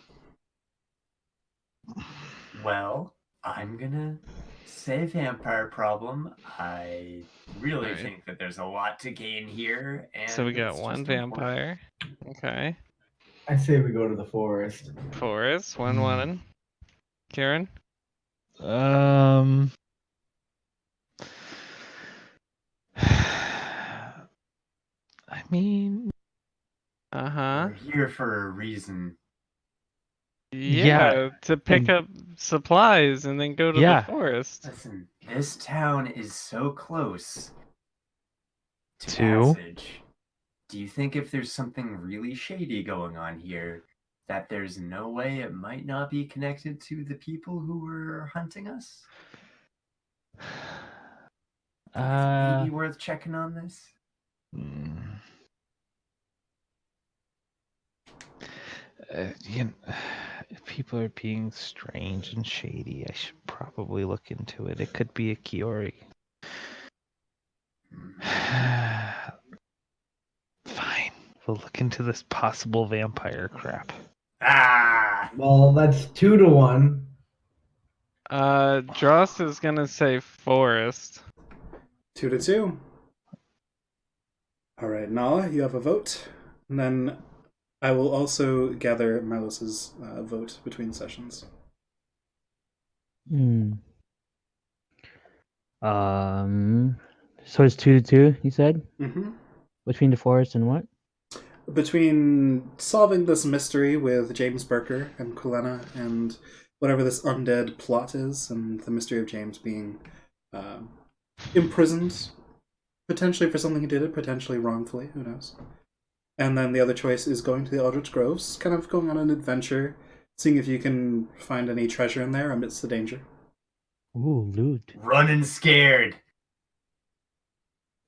Well, I'm gonna say vampire problem. I really Right. think that there's a lot to gain here, and So we got it's one just important. vampire. Okay. I say we go to the forest. Forest, one. Karen? Um. I mean, Uh-huh. We're here for a reason. Yeah, to pick and- up supplies and then go to Yeah. the forest. Listen, this town is so close to To? Passage. Do you think if there's something really shady going on here, that there's no way it might not be connected to the people who were hunting us? Maybe worth checking on this? If people are being strange and shady, I should probably look into it. It could be a Kiori. Fine. We'll look into this possible vampire crap. Ah! Well, that's 2-1. Dross is gonna say forest. 2-2. All right, Nala, you have a vote, and then I will also gather Milos's vote between sessions. So it's 2-2, you said? Mm-hmm. Between the forest and what? Between solving this mystery with James Barker and Kulena and whatever this undead plot is, and the mystery of James being imprisoned, potentially for something he did, potentially wrongfully, who knows. And then the other choice is going to the Eldritch Groves, kind of going on an adventure, seeing if you can find any treasure in there amidst the danger. Ooh, loot. Running scared.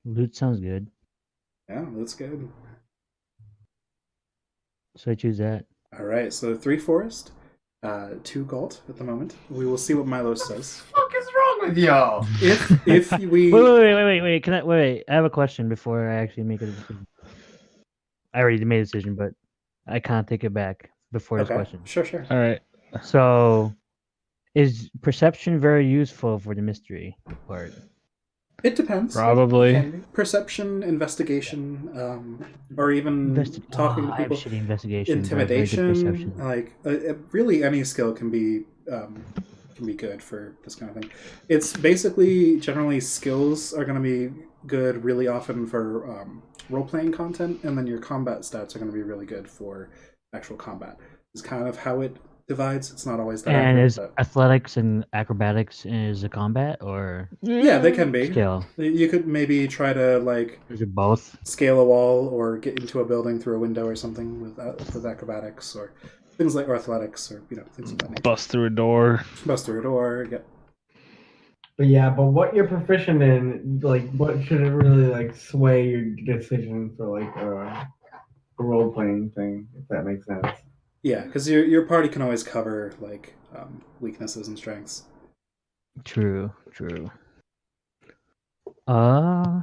Loot sounds good. Yeah, that's good. So I choose that. All right, so 3 forest, 2 Ghalt at the moment. We will see what Milos says. What the fuck is wrong with y'all? If we Wait. Can wait. I have a question before I actually make a decision. I already made a decision, but I can't take it back before this okay, question. sure. All right. So, is perception very useful for the mystery part? It depends. Probably. It can be. Perception, investigation, or even talking to I have people. shitty investigation. but I have very good Intimidation, perception. like really any skill can be good for this kind of thing. It's basically generally skills are going to be good really often for role playing content, and then your combat stats are going to be really good for actual combat. It's kind of how it divides. It's not always that. And accurate, is but athletics and acrobatics is a combat or yeah, they can be. skill? You could maybe try to like Is it both? scale a wall or get into a building through a window or something with acrobatics or things like or athletics or things of that nature. Bust through a door. Bust through a door. Yeah. But what you're proficient in, like, what should it really like sway your decision for like a role playing thing, if that makes sense? Yeah, because your party can always cover like weaknesses and strengths. True. Uh,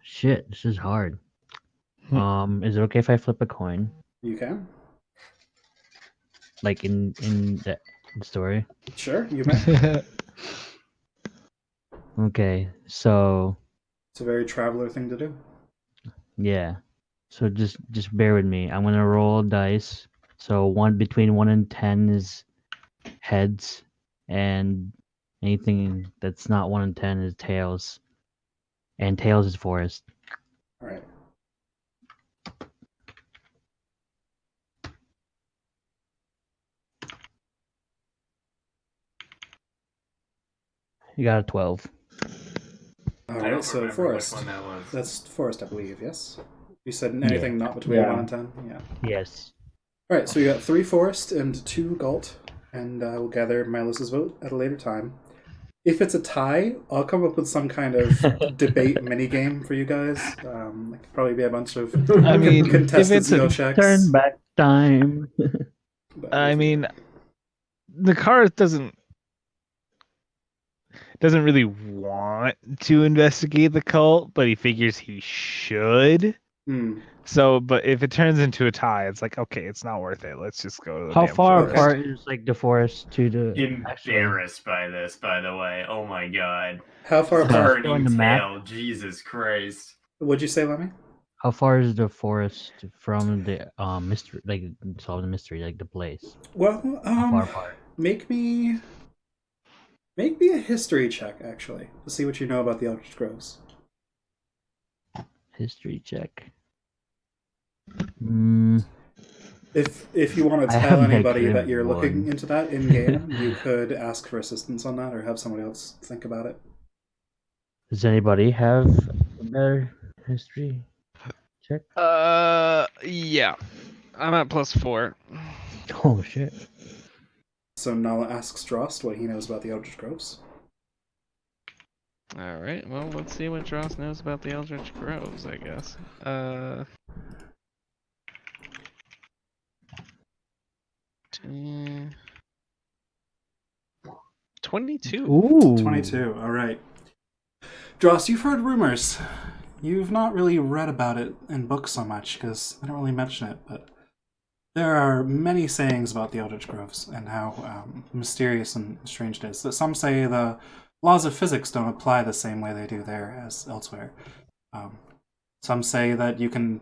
shit, this is hard. Is it okay if I flip a coin, You can. like in the story? Sure, you may. Okay, so It's a very traveler thing to do. yeah, so just bear with me. I'm gonna roll dice. So between 1 and 10 is heads, and anything that's not 1 and 10 is tails, and tails is forest. All right. You got a 12. All I right. don't So remember forest. which one that was. That's forest, I believe. Yes. You said anything not between Yeah. 1 and 10. Yeah. Yes. All right. So we got 3 forest and 2 Ghalt, and we'll gather Milo's vote at a later time. If it's a tie, I'll come up with some kind of debate minigame for you guys. It could probably be a bunch of I mean, if contested it's skill a, checks. Turn back time. but I we'll mean, figure the car doesn't really want to investigate the cult, but he figures he should. it out. So, but if it turns into a tie, it's like, okay, it's not worth it. Let's just go to the How damn far forest. apart is like the forest to the actually? Embarrassed by this, by the way. Oh my god. How far So- apart? Still in Turning the map? tail. Jesus Christ. What'd you say, Lemmy? How far is the forest from the mystery, like solve the mystery, like the place? Well, How far apart? make me a history check actually to see what you know about the Eldritch Groves. History check. Mm, If you want to I tell have anybody negative that you're looking 1. into that in game, you could ask for assistance on that or have somebody else think about it. Does anybody have a better history check? Yeah. I'm at +4. Oh shit. So Nala asks Drost what he knows about the Eldritch Groves. All right. Well, let's see what Dross knows about the Eldritch Groves, I guess. 22. Ooh. 22. All right. Drost, you've heard rumors. You've not really read about it in books so much because they don't really mention it, but there are many sayings about the Eldritch Groves and how mysterious and strange it is. That some say the laws of physics don't apply the same way they do there as elsewhere. Some say that you can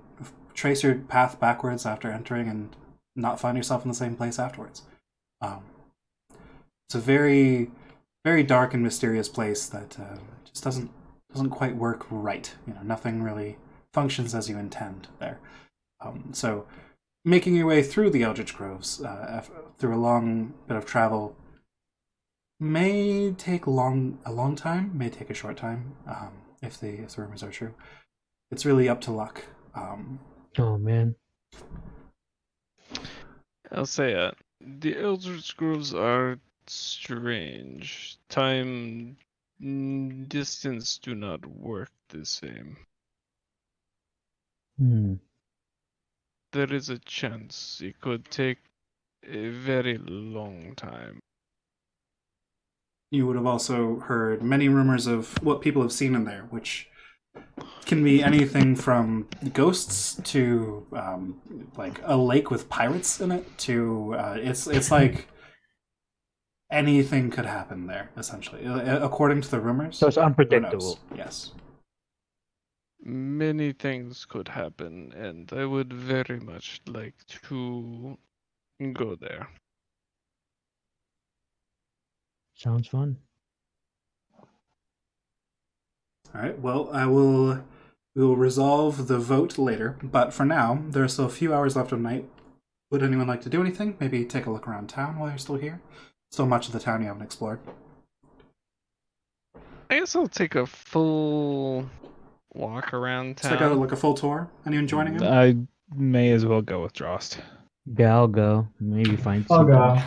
trace your path backwards after entering and not find yourself in the same place afterwards. It's a very, very dark and mysterious place that just doesn't quite work right. You know, nothing really functions as you intend there. So, making your way through the Eldritch Groves through a long bit of travel may take a long time, may take a short time, if the rumors are true. It's really up to luck. Oh man. I'll say it. The Eldritch Groves are strange. Time, distance do not work the same. There is a chance it could take a very long time. You would have also heard many rumors of what people have seen in there, which can be anything from ghosts to like a lake with pirates in it to it's like anything could happen there essentially according to the rumors. So it's Who knows? unpredictable. Yes. Many things could happen, and I would very much like to go there. Sounds fun. All right. Well, we will resolve the vote later, but for now, there are still a few hours left of night. Would anyone like to do anything? Maybe take a look around town while you're still here? Still much of the town you haven't explored. I guess I'll take a full walk around Check out town. like a full tour. Anyone joining him? I may as well go with Drost. Yeah, I'll go. Maybe find I'll something. go.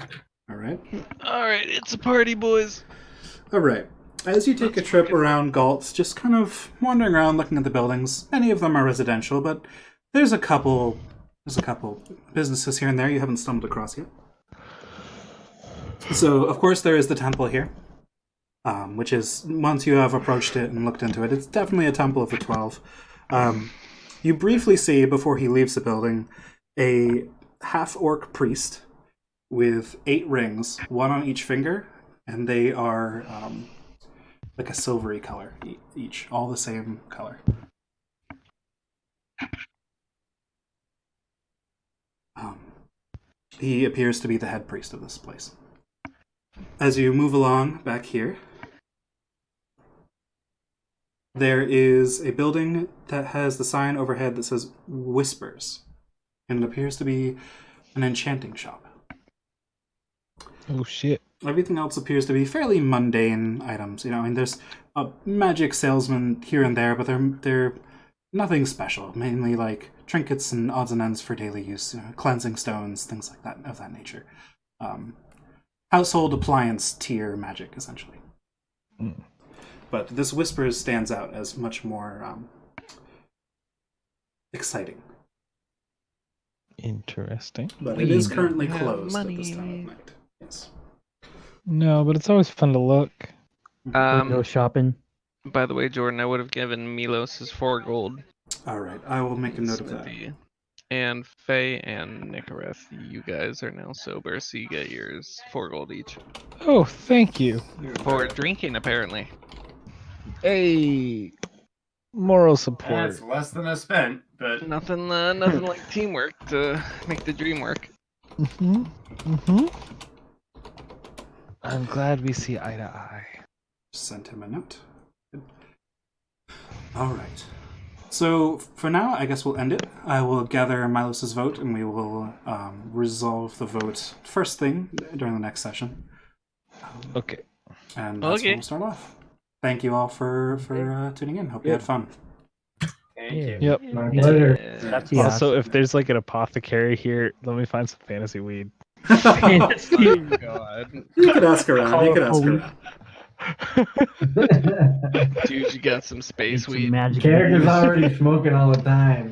All right. Alright, it's a party, boys. All right. As you take a trip around Ghalt, just kind of wandering around, looking at the buildings. Many of them are residential, but there's a couple businesses here and there you haven't stumbled across yet. So, of course, there is the temple here. which is, once you have approached it and looked into it, it's definitely a Temple of the 12. You briefly see, before he leaves the building, a half-orc priest with 8 rings, 1 on each finger, and they are like a silvery color each, all the same color. He appears to be the head priest of this place. As you move along back here, there is a building that has the sign overhead that says Whispers, and it appears to be an enchanting shop. Oh shit. Everything else appears to be fairly mundane items. I mean, there's a magic salesman here and there, but they're nothing special. Mainly like trinkets and odds and ends for daily use, cleansing stones, things like that of that nature. Household appliance tier magic, essentially. Mm. But this Whispers stands out as much more exciting. Interesting. But it is We currently have closed at this money. time of night. Yes. No, but it's always fun to look. Go shopping. By the way, Jordan, I would have given Milos his 4 gold. All right, I will make a note of that. And Faye and Nicoreth, you guys are now sober, so you get yours 4 gold each. Oh, thank you. For drinking, apparently. Hey, moral support. That's less than I spent, but Nothing like teamwork to make the dream work. I'm glad we see eye to eye. Sent him a note. All right. So for now, I guess we'll end it. I will gather Milos's vote, and we will resolve the vote first thing during the next session. Okay. And that's where we'll start off. Thank you all for tuning in. Hope you had fun. thank you. Yep. My pleasure. That's Also, if there's like an apothecary here, let me find some fantasy weed. Oh, God. You could ask around. You could ask around. Dude, you got some space Some weed. magic. Character's already smoking all the time.